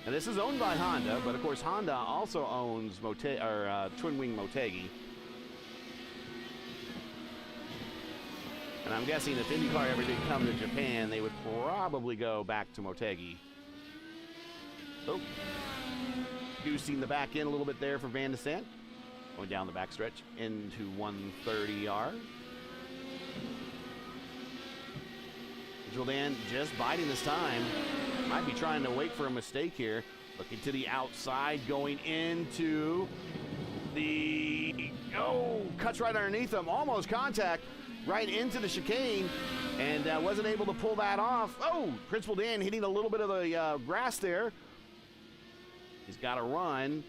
And this is owned by Honda, but of course Honda also owns Twin Wing Motegi. And I'm guessing if IndyCar ever did come to Japan, they would probably go back to Motegi. Oh, goosing the back end a little bit there for Van de Sant. Going down the backstretch into 130R. Dan just biting this time. Might be trying to wait for a mistake here. Looking to the outside, going into the... Oh, cuts right underneath him. Almost contact right into the chicane. And wasn't able to pull that off. Oh, Principal Dan hitting a little bit of the grass there. He's got to run.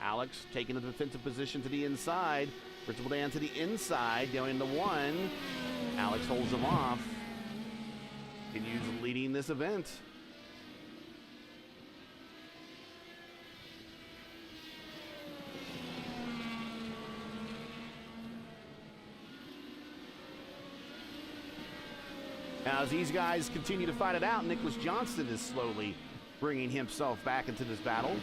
Alex taking the defensive position to the inside. Principal Dan to the inside, going into one. Alex holds him off. Continues leading this event. Now, as these guys continue to fight it out, Nicholas Johnston is slowly bringing himself back into this battle.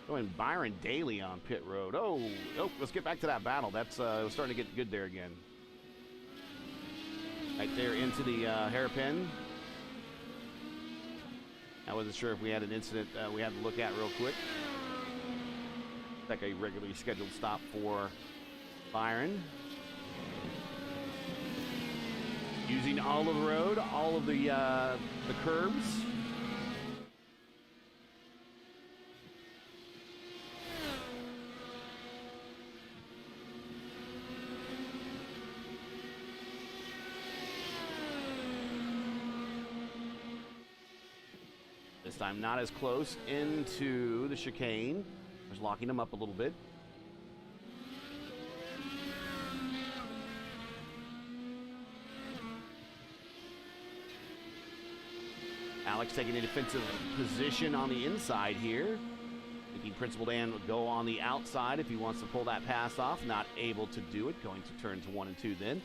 Going Byron Daly on pit road. Oh, let's get back to that battle. That's starting to get good there again. Right there into the hairpin. I wasn't sure if we had an incident we had to look at real quick. Like a regularly scheduled stop for Byron. Using all of the road, all of the curbs. This time not as close into the chicane. Just locking him up a little bit. Alex taking a defensive position on the inside here. Thinking Principal Dan would go on the outside if he wants to pull that pass off. Not able to do it. Going to turns 1 and 2 then.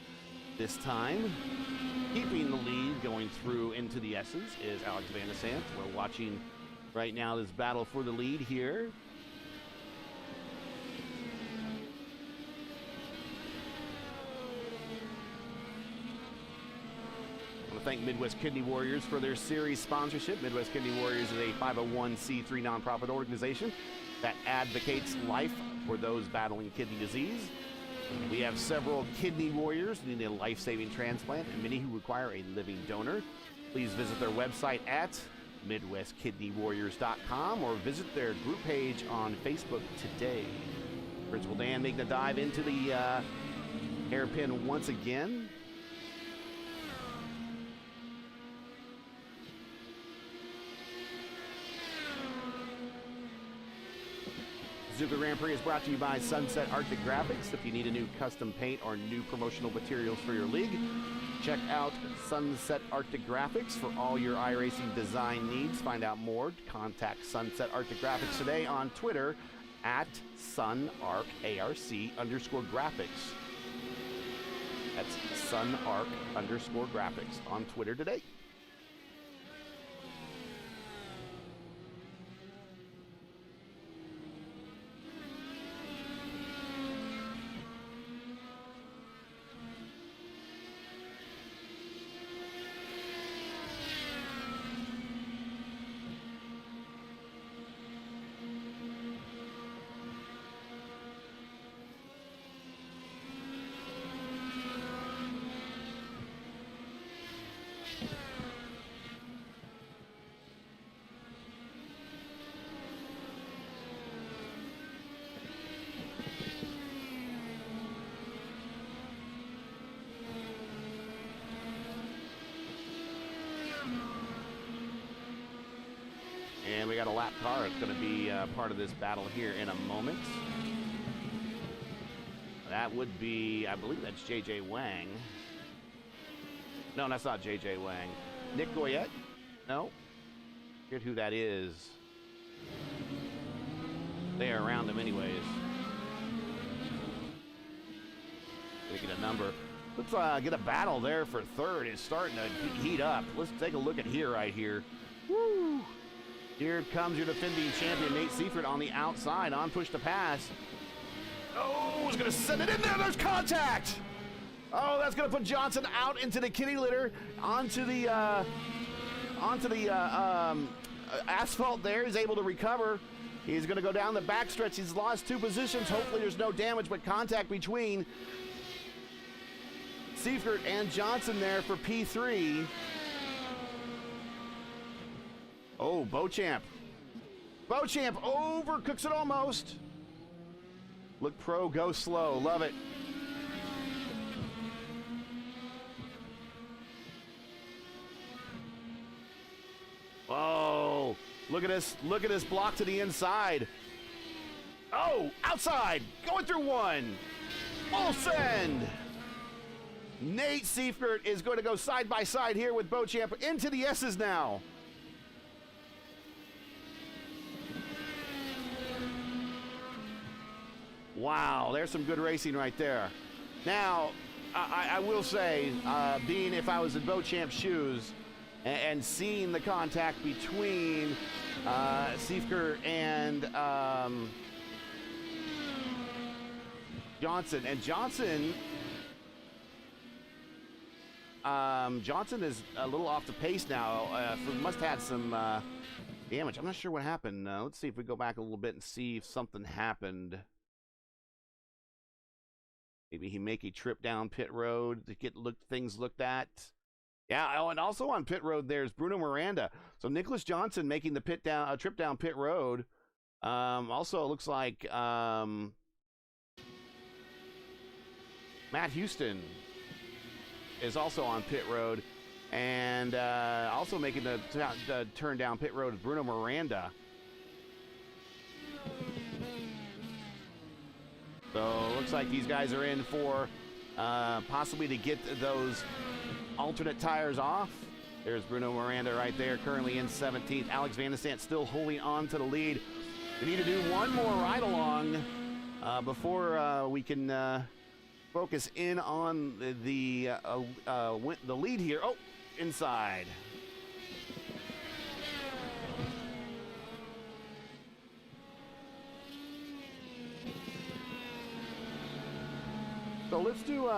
This time, keeping the lead going through into the S's is Alex Van de Sant. We're watching right now this battle for the lead here. I want to thank Midwest Kidney Warriors for their series sponsorship. Midwest Kidney Warriors is a 501c3 nonprofit organization that advocates life for those battling kidney disease. We have several kidney warriors needing a life-saving transplant and many who require a living donor. Please visit their website at MidwestKidneyWarriors.com or visit their group page on Facebook today. Principal Dan making a dive into the hairpin once again. Suzuka Grand Prix is brought to you by Sunset Arctic Graphics. If you need a new custom paint or new promotional materials for your league, check out Sunset Arctic Graphics for all your iRacing design needs. Find out more. Contact Sunset Arctic Graphics today on Twitter at SunArc_graphics. That's SunArc_graphics on Twitter today. And we got a lap car. It's going to be part of this battle here in a moment. That would be, I believe that's J.J. Wang. No, that's not J.J. Wang. Nick Goyette? No. Forget who that is. They are around him anyways. Making a number. Let's get a battle there for third. It's starting to heat up. Let's take a look at here right here. Woo! Here comes your defending champion, Nate Seifert, on the outside, on push to pass. Oh, he's going to send it in there. There's contact. Oh, that's going to put Johnson out into the kitty litter, onto the asphalt there. He's able to recover. He's going to go down the backstretch. He's lost 2 positions. Hopefully there's no damage, but contact between Seifert and Johnson there for P3. Oh, Beauchamp. Beauchamp overcooks it almost. Look pro, go slow. Love it. Oh, look at this. Look at this block to the inside. Oh, outside. Going through one. Full send. Nate Seifert is going to go side by side here with Beauchamp into the S's now. Wow, there's some good racing right there. Now, I will say, being if I was in Beauchamp's shoes and seeing the contact between Seifert and Johnson, and Johnson is a little off the pace now. Must have had some damage. I'm not sure what happened. Let's see if we go back a little bit and see if something happened. Maybe he make a trip down pit road to get things looked at. Yeah, oh, and also on pit road there's Bruno Miranda. So Nicholas Johnson making the trip down pit road. Also, it looks like Matt Houston is also on pit road, and also making the turn down pit road is Bruno Miranda. So it looks like these guys are in for possibly to get those alternate tires off. There's Bruno Miranda right there, currently in 17th. Alex Van der Sant still holding on to the lead. We need to do one more ride along before we can focus in on the lead here. Oh, inside. So let's do,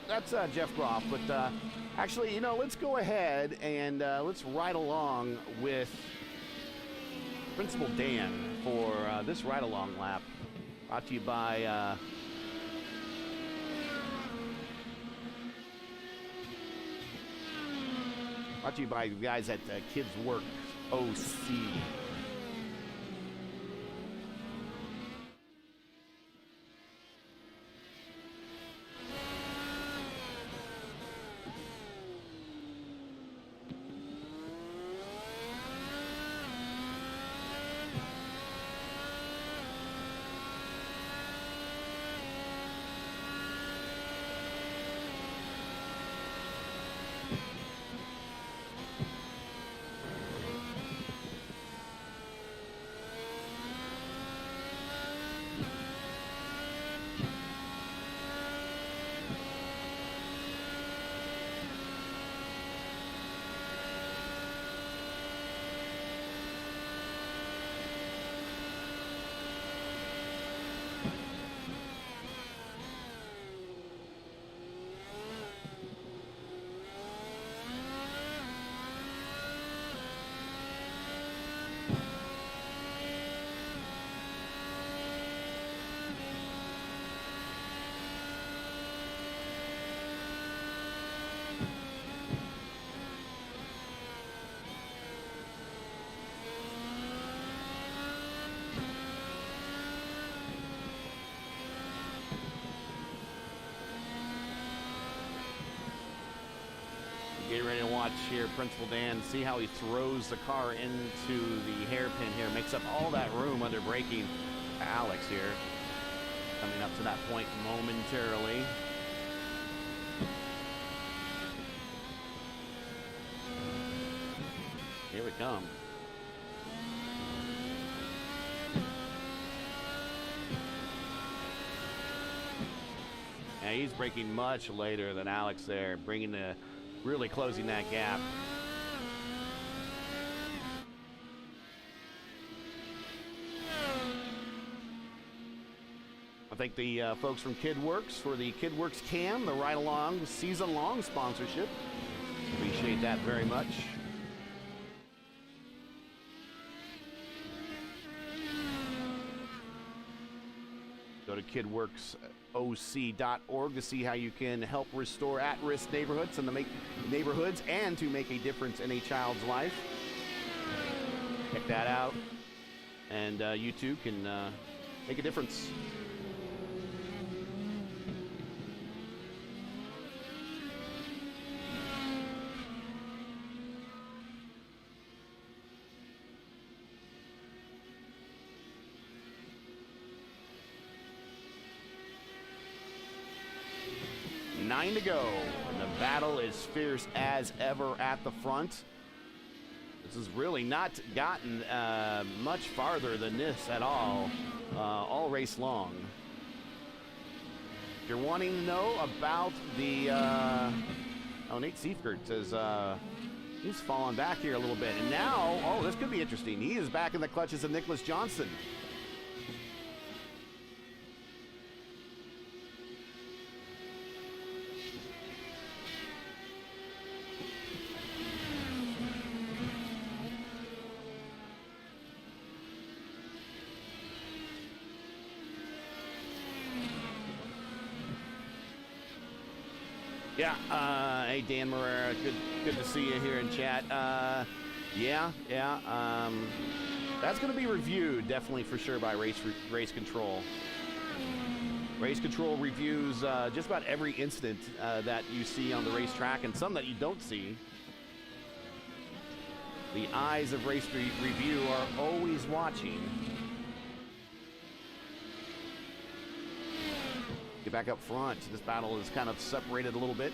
that's Jeff Groff, but actually, you know, let's go ahead and let's ride along with Principal Dan for this ride-along lap. Brought to you by the guys at Kids Work OC. Get ready to watch here, Principal Dan, see how he throws the car into the hairpin here. Makes up all that room under braking. Alex here, coming up to that point momentarily. Here we come. Yeah, he's braking much later than Alex there, bringing the really closing that gap. thank the folks from KidWorks for the KidWorks Cam, the ride-along, season-long sponsorship. Appreciate that very much. Go to kidworksoc.org to see how you can help restore at-risk neighborhoods and to make a difference in a child's life. Check that out, and you too can make a difference. Nine to go, and the battle is fierce as ever at the front. This has really not gotten much farther than this at all race long. If you're wanting to know about the, Nate Seifert says he's fallen back here a little bit, and now, this could be interesting. He is back in the clutches of Nicholas Johnson. Yeah, hey Dan Marrera, good to see you here in chat. That's going to be reviewed definitely for sure by Race Control. Race Control reviews just about every incident that you see on the racetrack, and some that you don't see. The eyes of Race Review are always watching. Get back up front. This battle is kind of separated a little bit.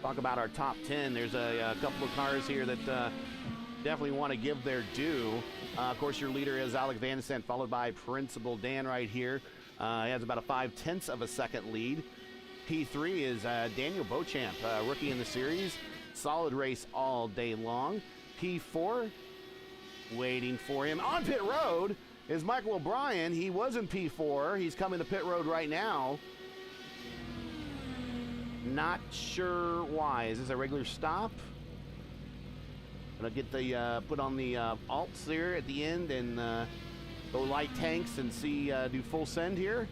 Talk about our top 10. There's a couple of cars here that definitely want to give their due. Of course, your leader is Alex Van Sant, followed by Principal Dan right here. He has about a 0.5 of a second lead. P3 is Daniel Beauchamp, rookie in the series. Solid race all day long. P4, waiting for him on pit road, is Michael O'Brien. He was in P4. He's coming to pit road right now. Not sure why. Is this a regular stop? Gonna get the put on the alts there at the end and go light tanks and see do full send here.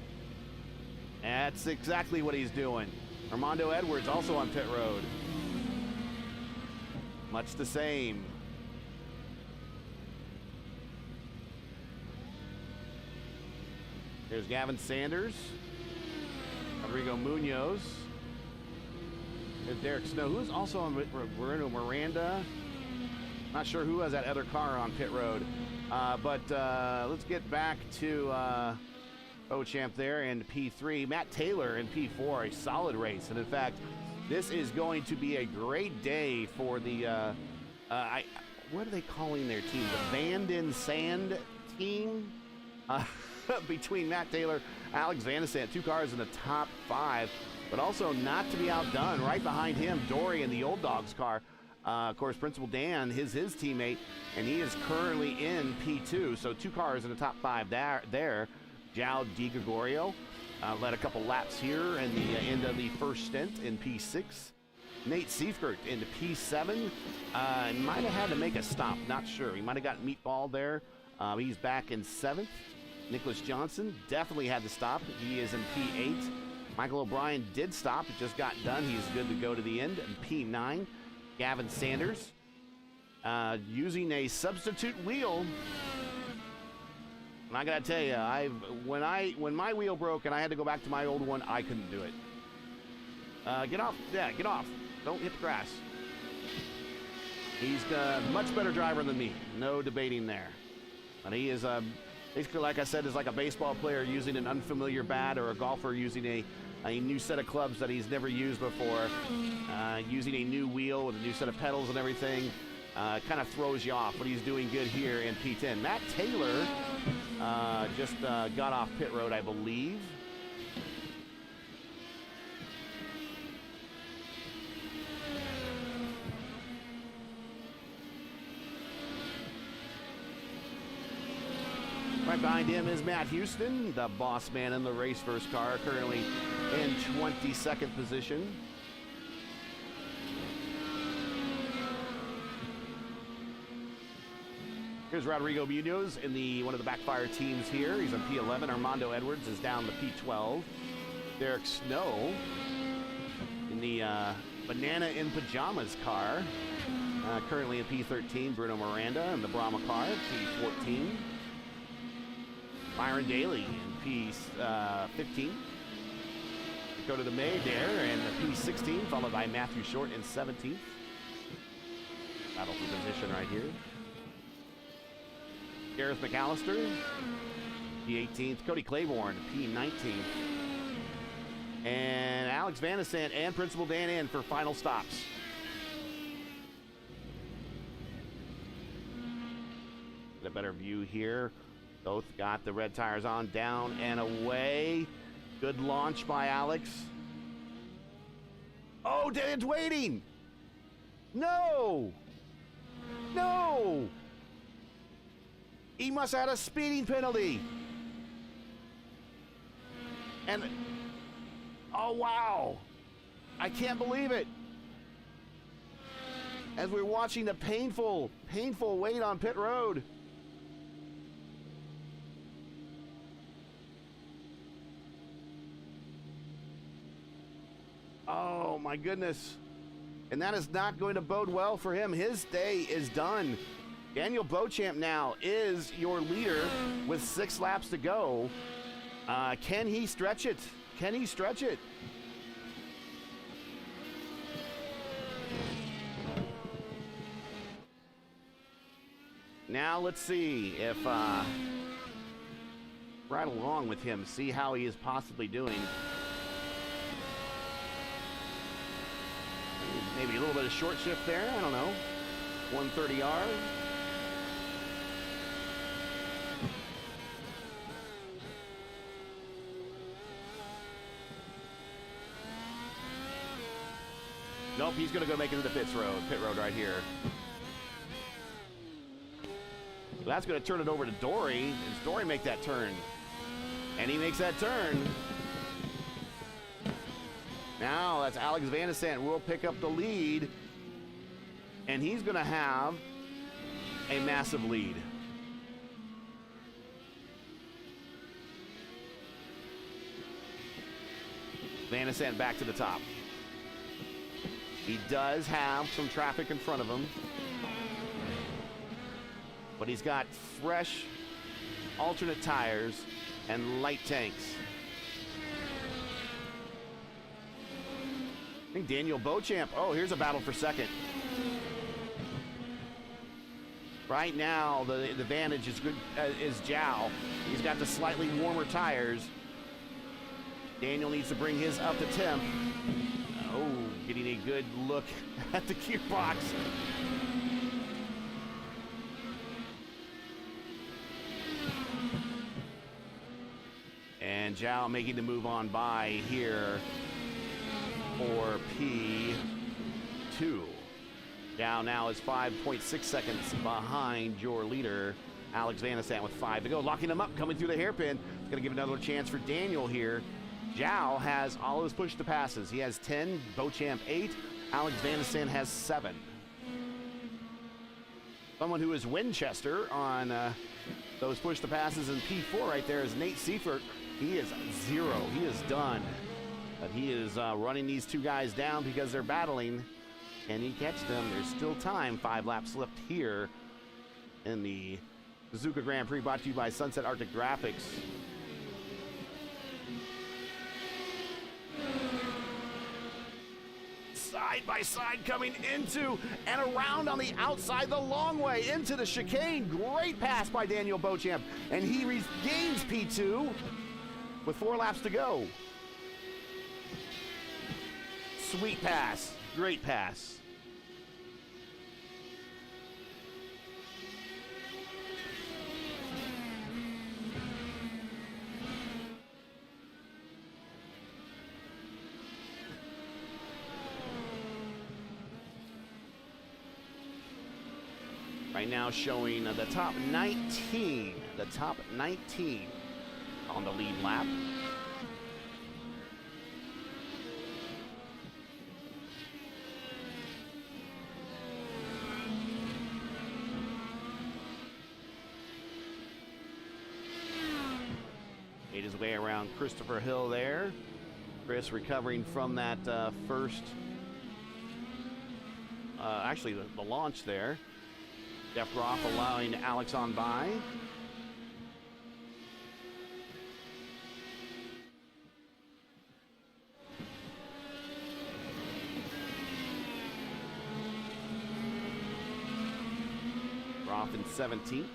That's exactly what he's doing. Armando Edwards also on pit road. Much the same. There's Gavin Sanders, Rodrigo Munoz. There's Derek Snow, who's also on Bruno Miranda. Not sure who has that other car on pit road. But let's get back to Beauchamp there in P3. Matt Taylor in P4, a solid race. And in fact, this is going to be a great day for the, what are they calling their team? The Vanden Sand team? Between Matt Taylor, Alex Van Sant, 2 cars in the top 5, but also not to be outdone. Right behind him, Dory in the Old Dogs car. Of course, Principal Dan, his teammate, and he is currently in P2. So 2 cars in the top 5 there. Jao Di Gregorio led a couple laps here in the end of the first stint in P6. Nate Seifert into P7. Might have had to make a stop, not sure. He might have got meatball there. He's back in 7th. Nicholas Johnson definitely had to stop. He is in P8. Michael O'Brien did stop. It just got done. He's good to go to the end in P9. Gavin Sanders using a substitute wheel. And I gotta tell you, when my wheel broke and I had to go back to my old one, I couldn't do it. Get off. Yeah, get off. Don't hit the grass. He's a much better driver than me. No debating there. But he is basically, like I said, is like a baseball player using an unfamiliar bat, or a golfer using a new set of clubs that he's never used before, using a new wheel with a new set of pedals and everything. Kind of throws you off, but he's doing good here in P10. Matt Taylor just got off pit road, I Right behind him is Matt Houston, the boss man in the race first car, currently in 22nd position. Here's Rodrigo Munoz in one of the backfire teams here. He's on P11. Armando Edwards is down to P12. Derek Snow in the Banana in Pajamas car, currently in P13. Bruno Miranda in the Brahma car, P14. Byron Daly in P15. Dakota DeMay there in the P16, followed by Matthew Short in 17th. Battle for position right here. Gareth McAllister, P18th. Cody Claiborne, P19th. And Alex Van de Sant and Principal Dan in for final stops. Get a better view here. Both got the red tires on, down and away. Good launch by Alex. Oh, it's waiting. No. No. He must have had a speeding penalty. And, oh, wow. I can't believe it. As we're watching the painful wait on pit road. Oh, my goodness. And that is not going to bode well for him. His day is done. Daniel Beauchamp now is your leader with 6 laps to go. Can he stretch it? Can he stretch it? Now let's see if right along with him, see how he is possibly doing. Maybe a little bit of short shift there, I don't know. 130R. Nope, he's going to go make it to the pit road right here. So that's going to turn it over to Dory. Does Dory make that turn? And he makes that turn. Now that's Alex Van de Sant will pick up the lead. And he's going to have a massive lead. Van de Sant back to the top. He does have some traffic in front of him, but he's got fresh alternate tires and light tanks. I think Daniel Beauchamp, oh, here's a battle for second. Right now, the advantage is good, is Zhao. He's got the slightly warmer tires. Daniel needs to bring his up to temp. Oh, getting a good look at the gearbox. And Zhao making the move on by here for P2. Zhao now is 5.6 seconds behind your leader, Alex Van de Sant, with 5 to go. Locking him up, coming through the hairpin. It's going to give another chance for Daniel here. Zhao has all of his push to passes. He has 10, Beauchamp 8, Alex Van de Sant has 7. Someone who is Winchester on those push to passes in P4 right there is Nate Seifert. He is 0. He is done. But he is running these two guys down because they're battling. Can he catch them? There's still time. 5 laps left here in the Suzuka Grand Prix, brought to you by Sunset Arctic Graphics. Side by side coming into and around on the outside the long way into the chicane. Great pass by Daniel Beauchamp, and he regains P2 with 4 laps to go. Sweet pass, great pass. Right now showing the top 19 the top 19 on the lead lap. Made his way around Christopher Hill there. Chris recovering from that first, actually the launch there. Jeff Groff allowing Alex on by. Groff in 17th.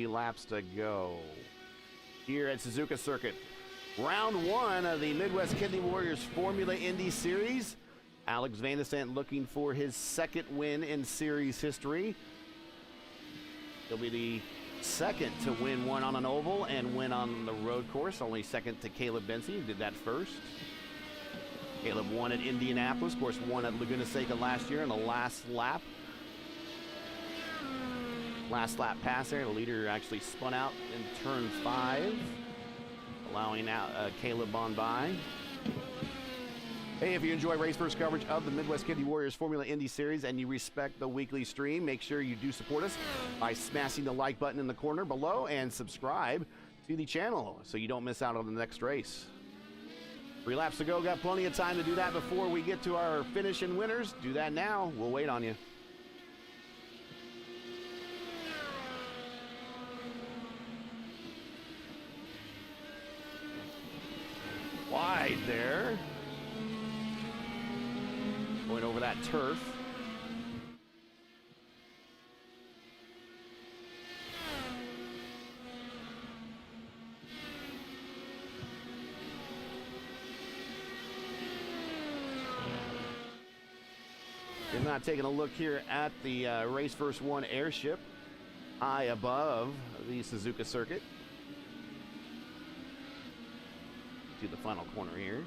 Laps to go here at Suzuka Circuit. Round one of the Midwest Kidney Warriors Formula Indy Series. Alex Van de Sant looking for his second win in series history. He'll be the second to win one on an oval and win on the road course. Only second to Caleb Benzie, who did that first. Caleb won at Indianapolis, of course, won at Laguna Seca last year in the last lap. Last lap pass there, the leader actually spun out in turn 5, allowing out Caleb on by. Hey, if you enjoy race first coverage of the Midwest Kidney Warriors Formula Indy Series and you respect the weekly stream, make sure you do support us by smashing the like button in the corner below and subscribe to the channel so you don't miss out on the next race. 3 laps to go, got plenty of time to do that before we get to our finish and winners. Do that now, we'll wait on you. Wide there. Going over that turf. We're not taking a look here at the Race First One airship high above the Suzuka circuit. To the final corner here.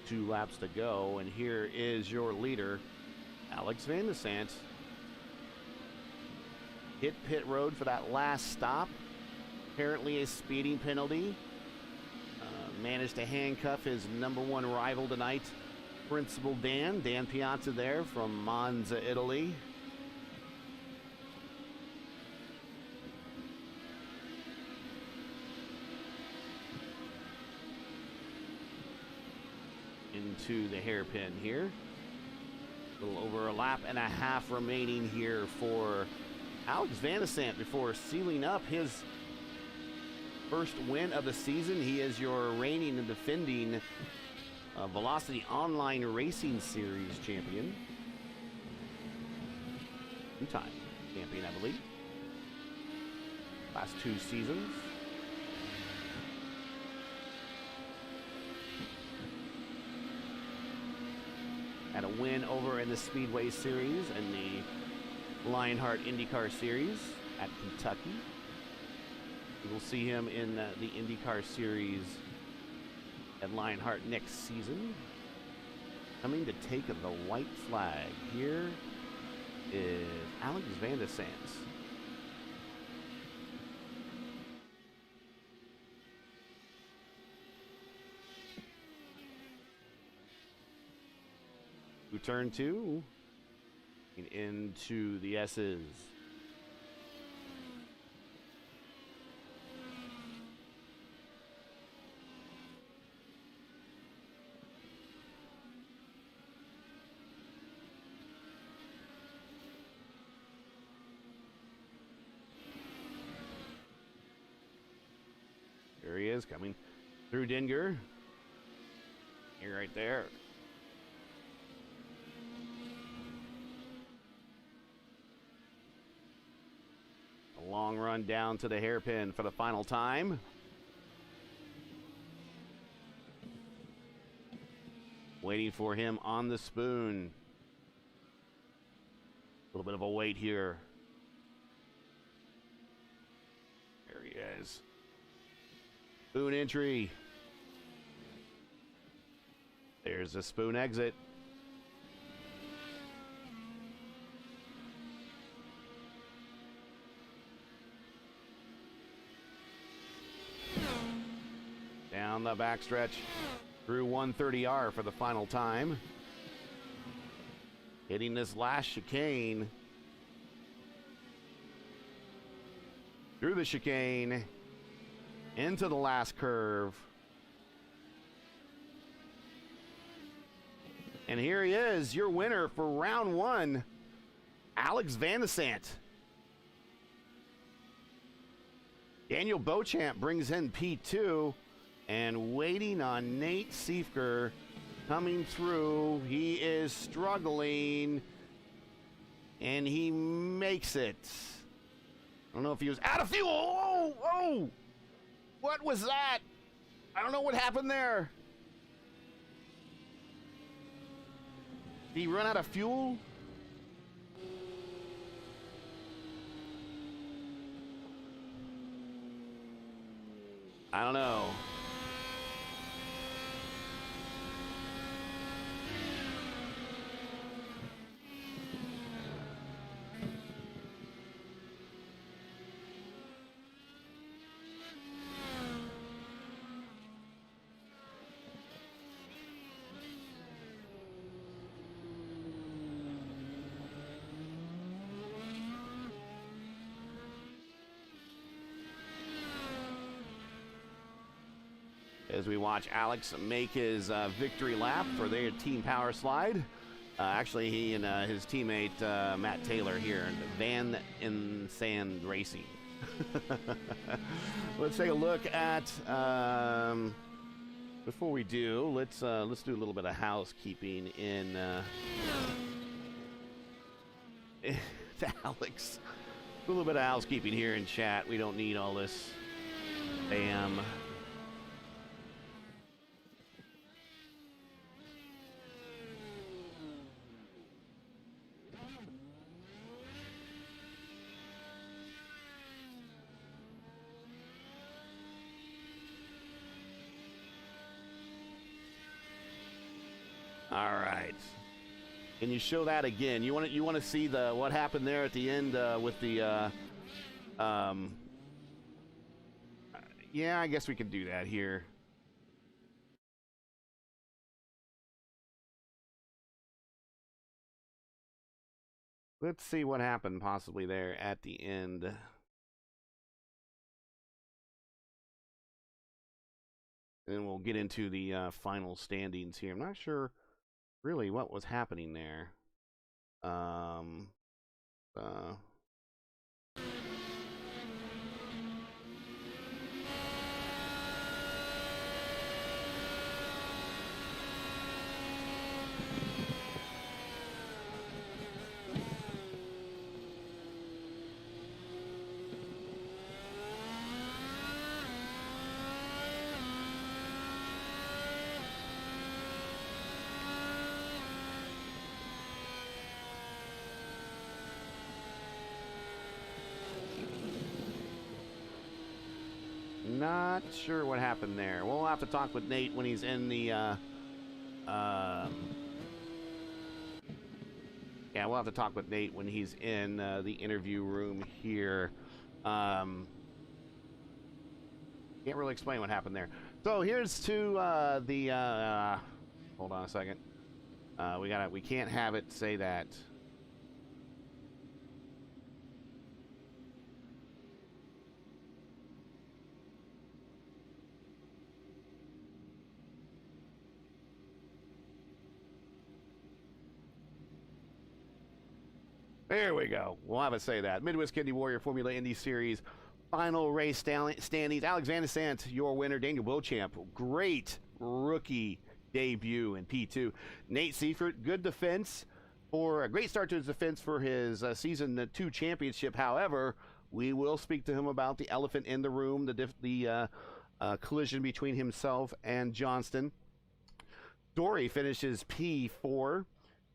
Two laps to go, and here is your leader, Alex Van de Sant. Hit pit road for that last stop. Apparently a speeding penalty. Managed to handcuff his #1 rival tonight, Principal Dan Piazza there from Monza, Italy. Into the hairpin here. A little over a lap and a half remaining here for Alex Van de Sant before sealing up his first win of the season. He is your reigning and defending Velocity Online Racing Series champion. 2-time champion, I believe. Last 2 seasons. Had a win over in the Speedway Series and the Lionheart IndyCar Series at Kentucky. We will see him in the IndyCar Series at Lionheart next season. Coming to take the white flag here is Alex Van de Sant. Who turn 2 and into the S's. There he is, coming through Dinger. You're right there. A long run down to the hairpin for the final time. Waiting for him on the spoon. A little bit of a wait here. There he is. Spoon entry. There's the spoon exit. Down the backstretch through 130R for the final time. Hitting this last chicane. Through the chicane. Into the last curve. And here he is, your winner for round one, Alex Van de Sant. Daniel Beauchamp brings in P2, and waiting on Nate Siefker coming through. He is struggling, and he makes it. I don't know if he was out of fuel. Oh, oh! What was that? I don't know what happened there. Did he run out of fuel? I don't know. As we watch Alex make his victory lap for their team power slide. Actually, he and his teammate Matt Taylor here in Van in Sand Racing. Let's take a look at. Before we do, let's do a little bit of housekeeping in to Alex. A little bit of housekeeping here in chat. We don't need all this spam. All right. Can you show that again? You want to see the what happened there at the end with the yeah, I guess we could do that here. Let's see what happened possibly there at the end. And we'll get into the final standings here. I'm not sure really what was happening there. Not sure what happened there. We'll have to talk with Nate when he's in the yeah, we'll have to talk with Nate when he's in the interview room here. Can't really explain what happened there. So here's to the hold on a second. We can't have it say that. There we go. We'll have it say that. Midwest Indy Warrior Formula Indy Series final race standings. Alex Van Sant, your winner. Daniel Beauchamp, great rookie debut in P2. Nate Seifert, good defense for a great start to his defense for his season 2 championship. However, we will speak to him about the elephant in the room, the collision between himself and Johnston. Dory finishes P4.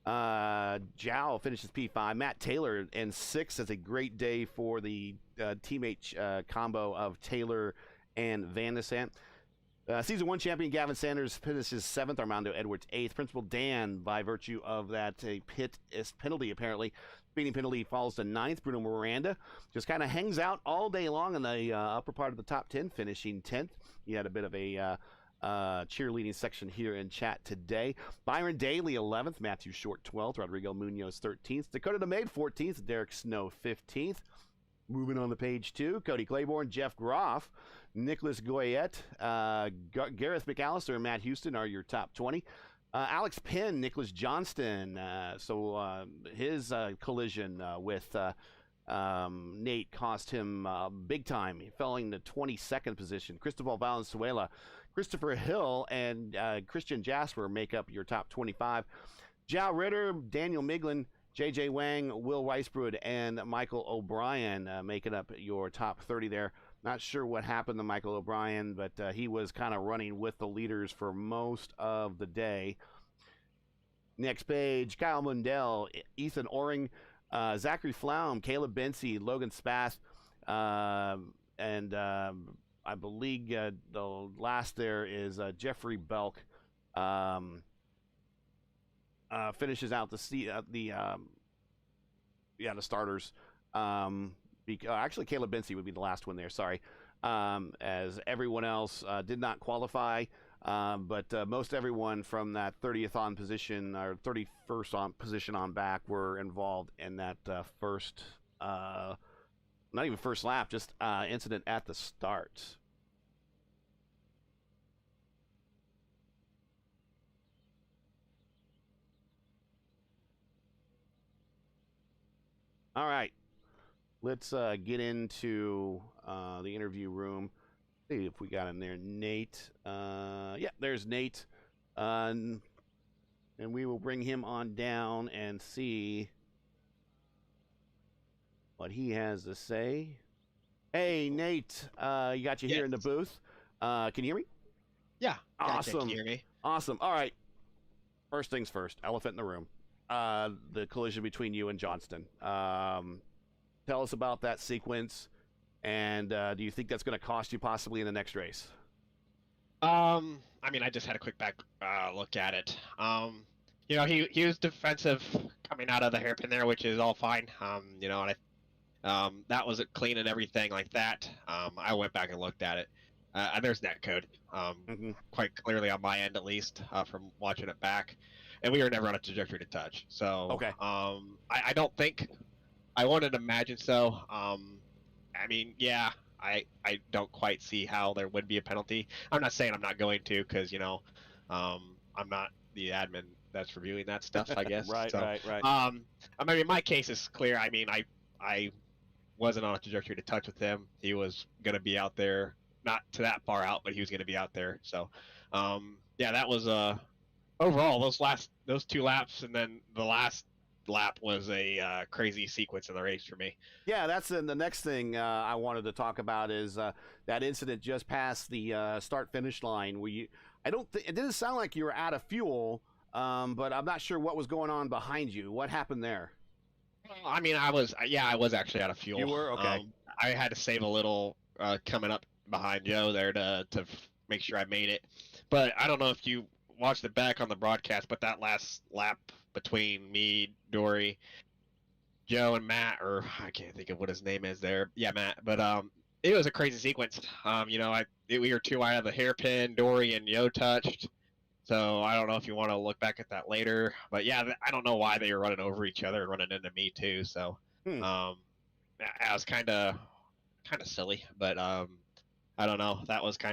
Zhao finishes P5. Matt Taylor in 6th. That's a great day for the teammate combo of Taylor and Van de Sant. Season 1 champion Gavin Sanders finishes 7th. Armando Edwards 8th. Principal Dan, by virtue of that penalty, apparently, speeding penalty, falls to 9th. Bruno Miranda just kind of hangs out all day long in the upper part of the top 10, finishing 10th. He had a bit of a cheerleading section here in chat today. Byron Daly 11th. Matthew Short 12th. Rodrigo Munoz 13th. Dakota DeMaid 14th. Derek Snow 15th. Moving on to page 2, Cody Claiborne, Jeff Groff, Nicholas Goyette, Gareth McAllister, and Matt Houston are your top 20. Alex Penn, Nicholas Johnston, so his collision with Nate cost him big time, falling to 22nd position. Cristobal Valenzuela, Christopher Hill, and Christian Jasper make up your top 25. Zhao Ritter, Daniel Miglin, J.J. Wang, Will Weisbrod, and Michael O'Brien making up your top 30 there. Not sure what happened to Michael O'Brien, but he was kind of running with the leaders for most of the day. Next page, Kyle Mundell, Ethan Oring, Zachary Flaum, Caleb Bency, Logan Spath, and I believe the last there is Jeffrey Belk. Finishes out the starters. Actually, Caleb Bency would be the last one there. Sorry, as everyone else did not qualify, but most everyone from that 30th on position or 31st on position on back were involved in that first, not even first lap, just incident at the start. All right, let's get into the interview room. See if we got in there. Nate. Yeah, there's Nate. And we will bring him on down and see what he has to say. Hey, Nate. You got you here in the booth. Can you hear me? Yeah. Awesome. Can you hear me? Awesome. All right. First things first. Elephant in the room. The collision between you and Johnston. Tell us about that sequence, and do you think that's going to cost you possibly in the next race? I mean, I just had a quick back look at it. You know, he was defensive coming out of the hairpin there, which is all fine. You know, and that was clean and everything like that. I went back and looked at it. There's net code, quite clearly on my end at least, from watching it back. And we were never on a trajectory to touch. So, okay. I don't think, I wanted to imagine so. I mean, yeah, I don't quite see how there would be a penalty. I'm not saying I'm not going to, because, you know, I'm not the admin that's reviewing that stuff, I guess. Right. I mean, my case is clear. I mean, I wasn't on a trajectory to touch with him. He was going to be out there, not to that far out, but he was going to be out there. So, yeah, that was overall those 2 laps, and then the last lap was a crazy sequence in the race for me. Yeah, that's the next thing I wanted to talk about is that incident just past the start-finish line. Where it didn't sound like you were out of fuel, but I'm not sure what was going on behind you. What happened there? I mean, I was actually out of fuel. You were? Okay. I had to save a little coming up behind Joe there to make sure I made it. But I don't know if you watched it back on the broadcast, but that last lap between me, Dory, Joe, and Matt, or I can't think of what his name is there. Yeah, Matt. But it was a crazy sequence. You know, we were 2 out of the hairpin. Dory and Yo touched. So I don't know if you want to look back at that later. But yeah, I don't know why they were running over each other and running into me too. So I was kind of silly. But I don't know. That was I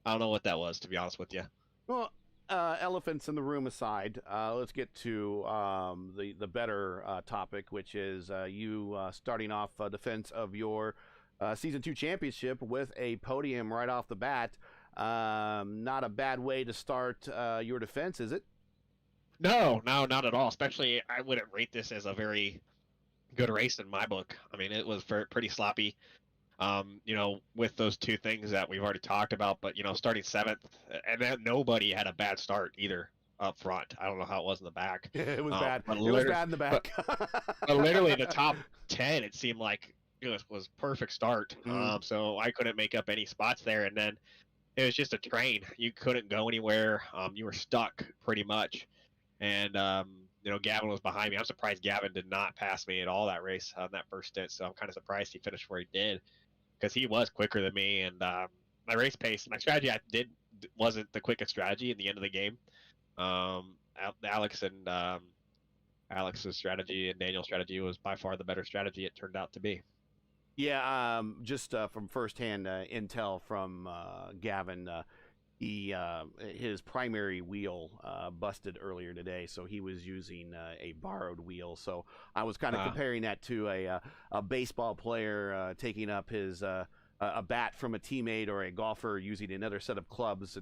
don't know what that was, to be honest with you. Well, elephants in the room aside, let's get to the better topic, which is you starting off defense of your Season 2 championship with a podium right off the bat. Not a bad way to start your defense, is it? No, not at all. Especially, I wouldn't rate this as a very good race in my book. I mean, it was pretty sloppy. With those two things that we've already talked about, but starting seventh, and then nobody had a bad start either up front. I don't know how it was in the back. It was bad. But it was bad in the back. But literally, the top 10, it seemed like it was perfect start. So I couldn't make up any spots there, and then it was just a train. You couldn't go anywhere. You were stuck pretty much, and Gavin was behind me. I'm surprised Gavin did not pass me at all that race on that first stint. So I'm kind of surprised he finished where he did, because he was quicker than me. And my race pace, my strategy wasn't the quickest strategy in the end of the game. Alex's strategy and Daniel's strategy was by far the better strategy, it turned out to be. Yeah, just from firsthand intel from Gavin, his primary wheel busted earlier today, so he was using a borrowed wheel. So I was kind of comparing that to a baseball player taking up his a bat from a teammate, or a golfer using another set of clubs.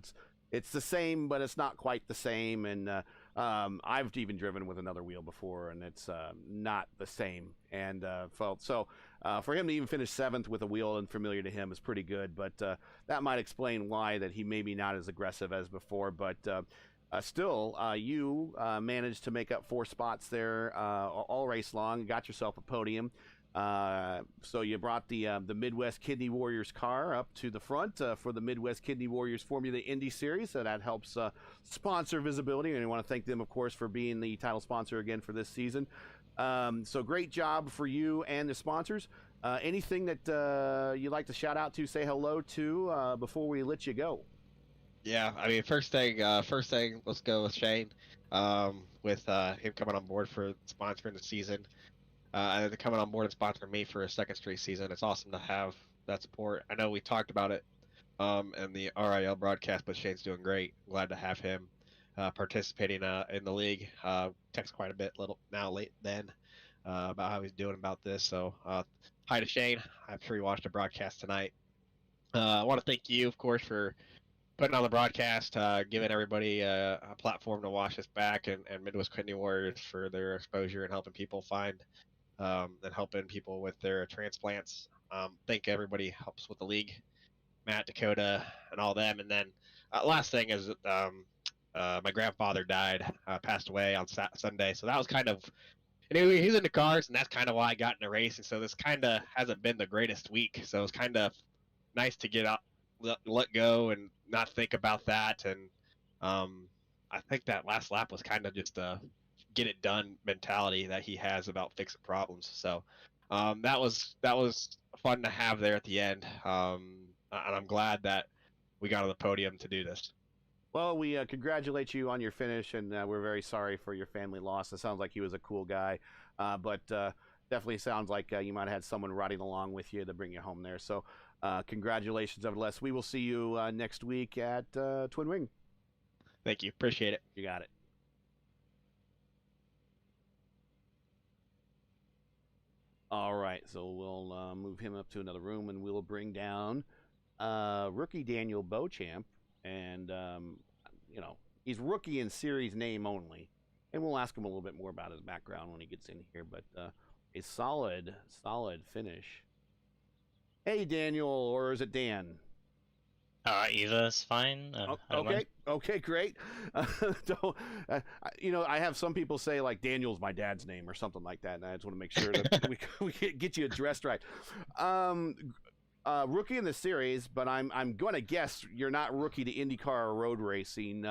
It's the same, but it's not quite the same. And I've even driven with another wheel before, and it's not the same. And for him to even finish seventh with a wheel unfamiliar to him is pretty good. But that might explain why that he maybe not as aggressive as before. But still, you managed to make up 4 spots there all race long. Got yourself a podium. So you brought the Midwest Kidney Warriors car up to the front for the Midwest Kidney Warriors Formula Indy Series. So that helps sponsor visibility, and I want to thank them, of course, for being the title sponsor again for this season. So great job for you and the sponsors. Anything that you'd like to shout out to, say hello to before we let you go? Yeah, I mean, first thing, let's go with Shane, with him coming on board for sponsoring the season. And they're coming on board and sponsoring me for a second straight season. It's awesome to have that support. I know we talked about it in the RIL broadcast, but Shane's doing great. Glad to have him participating in the league. Text quite a bit late then about how he's doing about this. So hi to Shane. I'm sure you watched the broadcast tonight. I want to thank you, of course, for putting on the broadcast, giving everybody a platform to watch us back, and Midwest Kidney Warriors for their exposure and helping people find and helping people with their transplants. Thank everybody helps with the league, Matt, Dakota, and all them. And then last thing is my grandfather died, passed away on Sunday. So that was kind of, he's into cars, and that's kind of why I got into racing. So this kind of hasn't been the greatest week. So it's kind of nice to get out, let go, and not think about that. And I think that last lap was kind of just a get it done mentality that he has about fixing problems. So that was fun to have there at the end, and I'm glad that we got on the podium to do this. Well, we congratulate you on your finish, and we're very sorry for your family loss. It sounds like he was a cool guy, but definitely sounds like you might have had someone riding along with you to bring you home there. So congratulations, nevertheless. We will see you next week at Twin Wing. Thank you. Appreciate it. You got it. All right, so we'll move him up to another room, and we'll bring down rookie Daniel Beauchamp. And, he's rookie in series name only. And we'll ask him a little bit more about his background when he gets in here. But a solid finish. Hey, Daniel, or is it Dan? Either's fine. Okay, great. I have some people say, like, Daniel's my dad's name or something like that, and I just want to make sure that we get you addressed right. Rookie in the series, but I'm going to guess you're not rookie to IndyCar or road racing.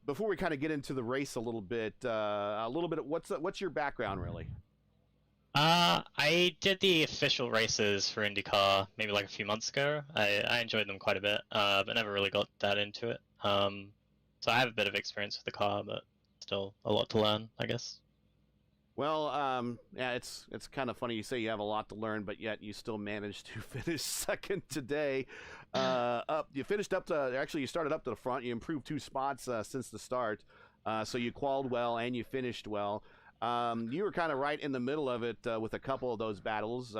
Before we kind of get into the race a little bit, what's your background really? I did the official races for IndyCar maybe like a few months ago. I enjoyed them quite a bit, but never really got that into it. So I have a bit of experience with the car, but still a lot to learn, I guess. Well, yeah, it's kind of funny you say you have a lot to learn, but yet you still managed to finish second today. You finished up to, actually you started up to the front. You improved 2 spots since the start, so you qualified well and you finished well. You were kind of right in the middle of it with a couple of those battles.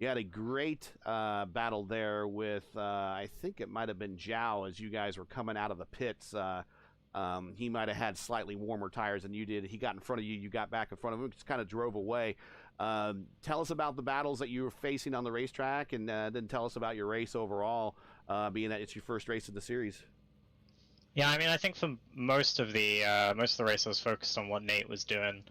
You had a great battle there with, I think it might have been Zhao as you guys were coming out of the pits. He might have had slightly warmer tires than you did. He got in front of you. You got back in front of him. Just kind of drove away. Tell us about the battles that you were facing on the racetrack, and then tell us about your race overall, being that it's your first race of the series. Yeah, I mean, I think for most of the race, I was focused on what Nate was doing.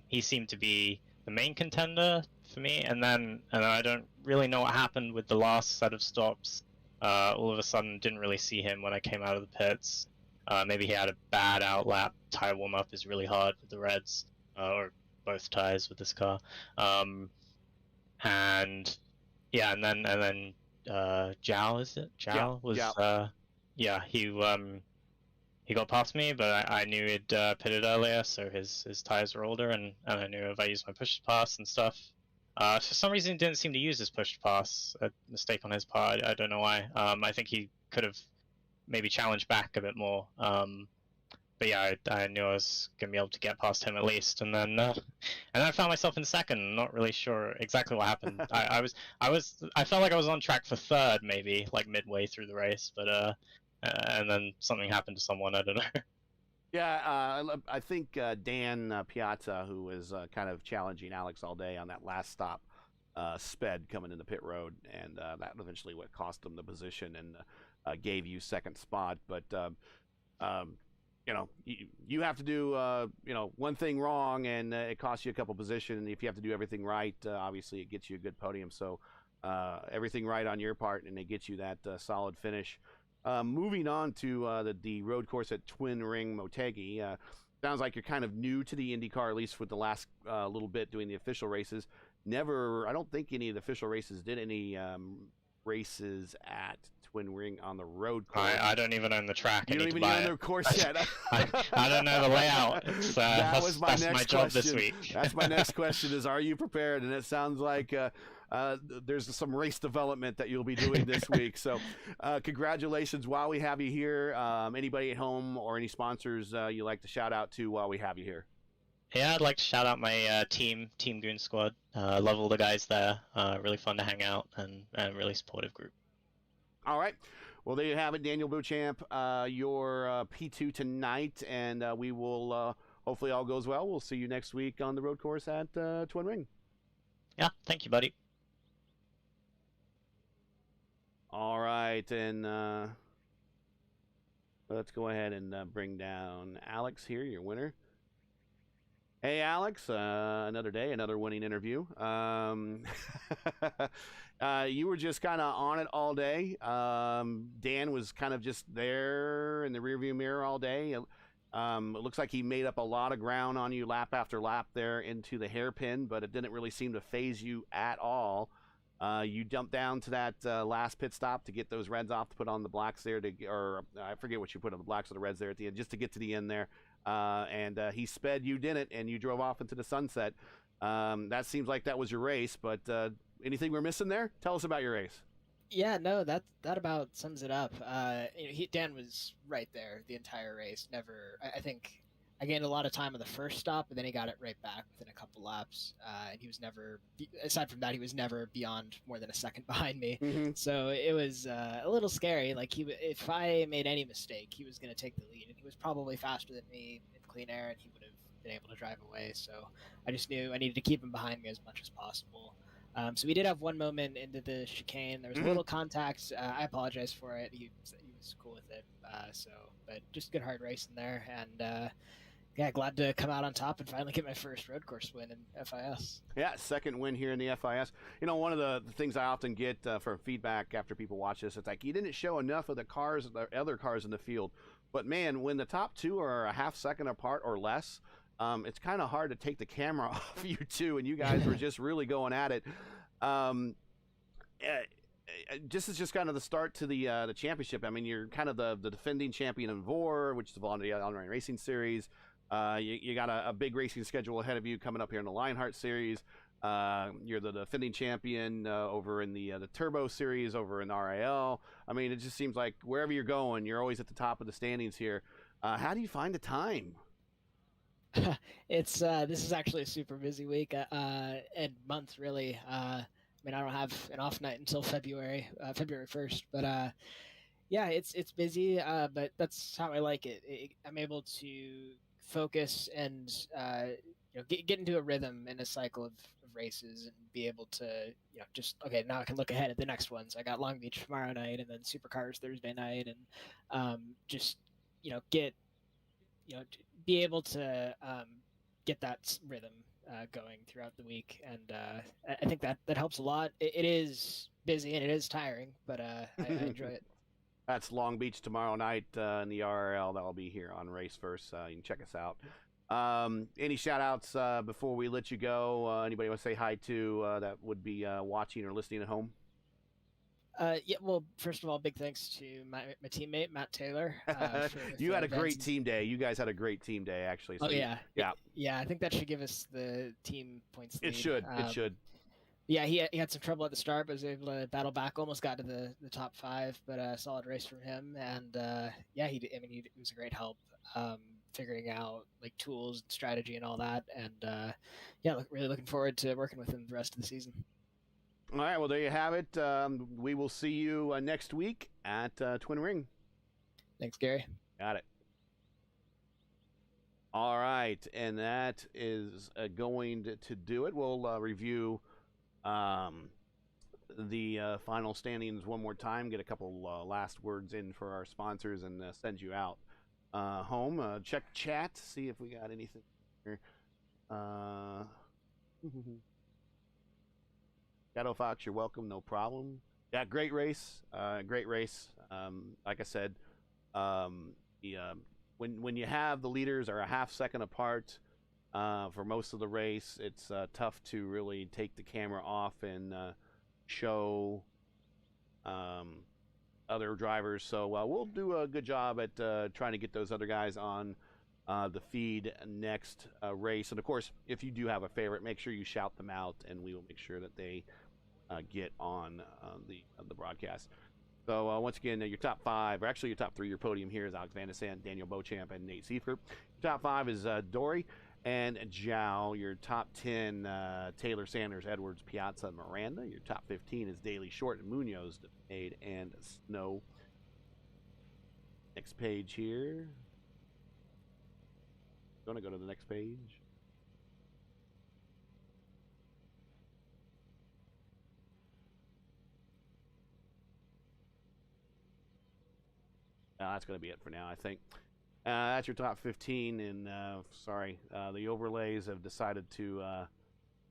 He seemed to be the main contender for me, and then I don't really know what happened with the last set of stops. All of a sudden, didn't really see him when I came out of the pits. Maybe he had a bad outlap. Tire warm up is really hard with the Reds, or both tires with this car. And yeah, and then Zhao, is it? Zhao was yeah, he got past me, but I knew he'd pitted earlier, so his tires were older, and I knew if I used my push to pass and stuff. For some reason, he didn't seem to use his push to pass. A mistake on his part. I don't know why. I think he could have maybe challenged back a bit more. But yeah, I knew I was gonna be able to get past him at least, and then I found myself in second. Not really sure exactly what happened. I felt like I was on track for third, maybe like midway through the race, but and then something happened to someone. I don't know. Yeah, I think Dan Piazza, who was kind of challenging Alex all day on that last stop, sped coming into pit road, and that eventually what cost him the position and gave you second spot. But you know, you have to do one thing wrong, and it costs you a couple positions. And if you have to do everything right, obviously it gets you a good podium. So everything right on your part, and it gets you that solid finish. Moving on to the road course at Twin Ring Motegi. Sounds like you're kind of new to the IndyCar, at least with the last little bit doing the official races. I don't think any of the official races did any races at Twin Ring on the road course. I don't even own the track. You don't even know the course yet. I don't know the layout. That's my job this week. That's my next question is, are you prepared? And it sounds like there's some race development that you'll be doing this week. So congratulations while we have you here. Anybody at home or any sponsors you like to shout out to while we have you here? Yeah, I'd like to shout out my Team Goon Squad. Love all the guys there. Really fun to hang out, and really supportive group. All right. Well, there you have it, Daniel Beauchamp. Your P2 tonight, and we will, hopefully all goes well. We'll see you next week on the road course at Twin Ring. Yeah, thank you, buddy. All right, and let's go ahead and bring down Alex here, your winner. Hey, Alex, another day, another winning interview. You were just kind of on it all day. Dan was kind of just there in the rearview mirror all day. It looks like he made up a lot of ground on you lap after lap there into the hairpin, but it didn't really seem to phase you at all. You jumped down to that last pit stop to get those reds off, to put on the blacks there, or I forget what you put on the blacks or the reds there at the end, just to get to the end there. And he sped, you didn't, and you drove off into the sunset. That seems like that was your race, but anything we're missing there? Tell us about your race. Yeah, no, that about sums it up. Dan was right there the entire race. Never, I think I gained a lot of time on the first stop, and then he got it right back within a couple laps. And he was never, aside from that, he was never beyond more than a second behind me. Mm-hmm. So it was a little scary. Like if I made any mistake, he was going to take the lead, and he was probably faster than me in clean air, and he would have been able to drive away. So I just knew I needed to keep him behind me as much as possible. So we did have one moment into the chicane. There was a little contact. I apologize for it. He was cool with it. But just good hard race in there, and yeah, glad to come out on top and finally get my first road course win in FIS. Yeah, second win here in the FIS. You know, one of the things I often get for feedback after people watch this, it's like, you didn't show enough of the other cars in the field. But man, when the top two are a half second apart or less, it's kind of hard to take the camera off you two, and you guys were just really going at it. This is just kind of the start to the championship. I mean, you're kind of the defending champion in VOR, which is the Volunteer Online Racing Series. You got a big racing schedule ahead of you coming up here in the Lionheart Series. You're the defending champion over in the Turbo Series over in RAL. I mean, it just seems like wherever you're going, you're always at the top of the standings here. How do you find the time? This is actually a super busy week and month, really. mean, I don't have an off night until February 1st, but yeah, it's busy, but that's how I like it. I'm able to focus and get into a rhythm in a cycle of races and be able to just okay, now I can look ahead at the next ones. I got Long Beach tomorrow night and then Supercars Thursday night, and just get be able to get that rhythm going throughout the week, and I think that helps a lot. It is busy and it is tiring, but I enjoy it. That's Long Beach tomorrow night in the RRL. That'll be here on Race First. You can check us out. Any shout outs before we let you go? Anybody want to say hi to that would be watching or listening at home? Yeah, well, first of all, big thanks to my teammate, Matt Taylor. You had a great team day. You guys had a great team day, actually. So yeah. Yeah. Yeah, I think that should give us the team points lead. It should. It should. Yeah, he had some trouble at the start, but was able to battle back. Almost got to the top 5, but a solid race from him. And yeah, he was a great help figuring out like tools, and strategy, and all that. And yeah, really looking forward to working with him the rest of the season. All right, well, there you have it. We will see you next week at Twin Ring. Thanks, Gary. Got it. All right, and that is going to do it. We'll review the final standings one more time, get a couple last words in for our sponsors, and send you out home. Check chat, see if we got anything here. Shadow Fox, you're welcome, no problem. Yeah, great race. Great race. Like I said, when you have the leaders are a half second apart for most of the race, it's tough to really take the camera off and show other drivers. So we'll do a good job at trying to get those other guys on the feed next race. And of course, if you do have a favorite, make sure you shout them out, and we will make sure that they get on the broadcast. So once again, your top 5, or actually your top 3, your podium here is Alex Van der Sant, Daniel Beauchamp, and Nate Seifert. Your top 5 is Dory and Zhao. Your top 10, Taylor, Sanders, Edwards, Piazza, and Miranda. Your top 15 is Daly, Short, and Munoz, Aid, and Snow. Next page here. Going to go to the next page. That's going to be it for now, I think. That's your top 15, and sorry, the overlays have decided to.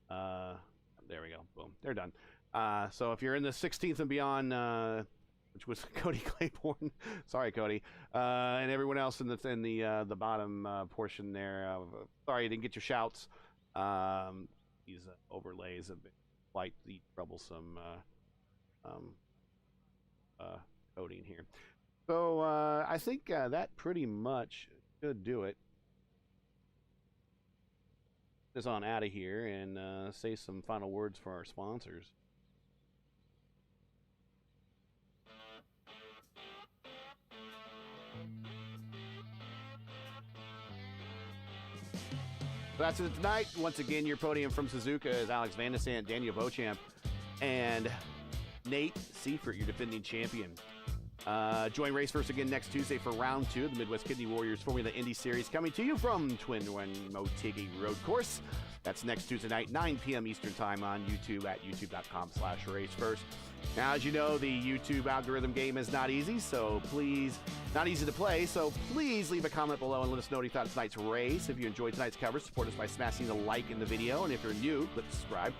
There we go. Boom. They're done. So if you're in the 16th and beyond, which was Cody Claiborne, sorry, Cody, and everyone else in the bottom portion there. Sorry, you didn't get your shouts. These overlays have been quite the troublesome coding here. So I think that pretty much should do it. Is on out of here and say some final words for our sponsors. So that's it tonight. Once again, your podium from Suzuka is Alex Van der Sant, Daniel Beauchamp, and Nate Seifert, your defending champion. Join Race First again next Tuesday for round 2 of the Midwest Kidney Warriors Formula Indy Series, coming to you from Twin Run Motegi Road Course. That's next Tuesday night, 9 p.m. Eastern Time on YouTube at youtube.com/racefirst. Now, as you know, the YouTube algorithm game is not easy, so please, not easy to play, so please leave a comment below and let us know what you thought of tonight's race. If you enjoyed tonight's coverage, support us by smashing the like in the video, and if you're new, click subscribe.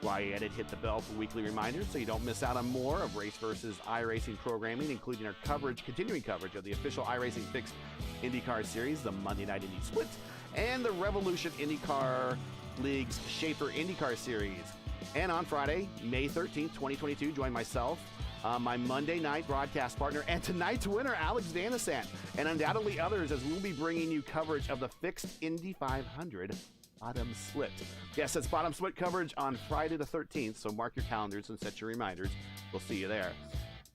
While you're at it, hit the bell for weekly reminders so you don't miss out on more of Race Versus iRacing programming, including our continuing coverage of the official iRacing Fixed IndyCar Series, the Monday Night Indy Split, and the Revolution IndyCar League's Schaefer IndyCar Series. And on Friday, May 13th, 2022, join myself, my Monday night broadcast partner, and tonight's winner, Alex Van der Sant, and undoubtedly others, as we'll be bringing you coverage of the Fixed Indy 500 Bottom Split. Yes, that's Bottom Split coverage on Friday the 13th, so mark your calendars and set your reminders. We'll see you there.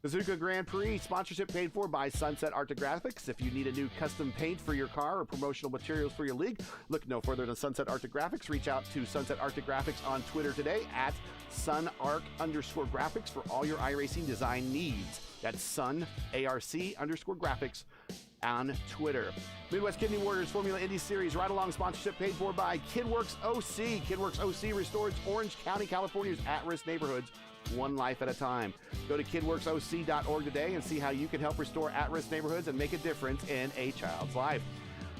Suzuka Grand Prix sponsorship paid for by Sunset Arctic Graphics. If you need a new custom paint for your car or promotional materials for your league, look no further than Sunset Arctic Graphics. Reach out to Sunset Arctic Graphics on Twitter today at sunarc_graphics for all your iRacing design needs. That's sunarc_graphics on Twitter. Midwest Kidney Warriors Formula Indy Series ride-along sponsorship paid for by KidWorks OC. KidWorks OC restores Orange County, California's at-risk neighborhoods one life at a time. Go to kidworksoc.org today and see how you can help restore at-risk neighborhoods and make a difference in a child's life.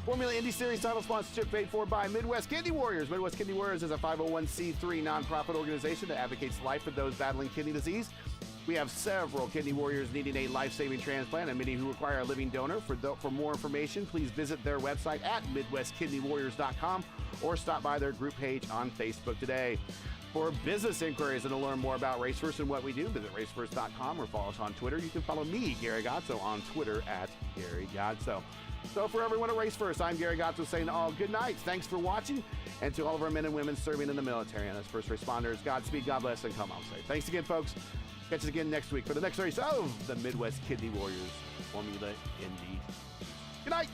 Formula Indy Series title sponsorship paid for by Midwest Kidney Warriors. Midwest Kidney Warriors is a 501c3 nonprofit organization that advocates life for those battling kidney disease. We have several kidney warriors needing a life-saving transplant and many who require a living donor. For more information, please visit their website at MidwestKidneyWarriors.com or stop by their group page on Facebook today. For business inquiries and to learn more about RaceFirst and what we do, visit racefirst.com or follow us on Twitter. You can follow me, Gary Gotzo, on Twitter at Gary Gotzo. So for everyone at RaceFirst, I'm Gary Gotzo saying to all good night. Thanks for watching. And to all of our men and women serving in the military and as first responders, Godspeed, God bless, and come home safe. Thanks again, folks. Catch us again next week for the next race of the Midwest Kidney Warriors Formula Indy. Good night.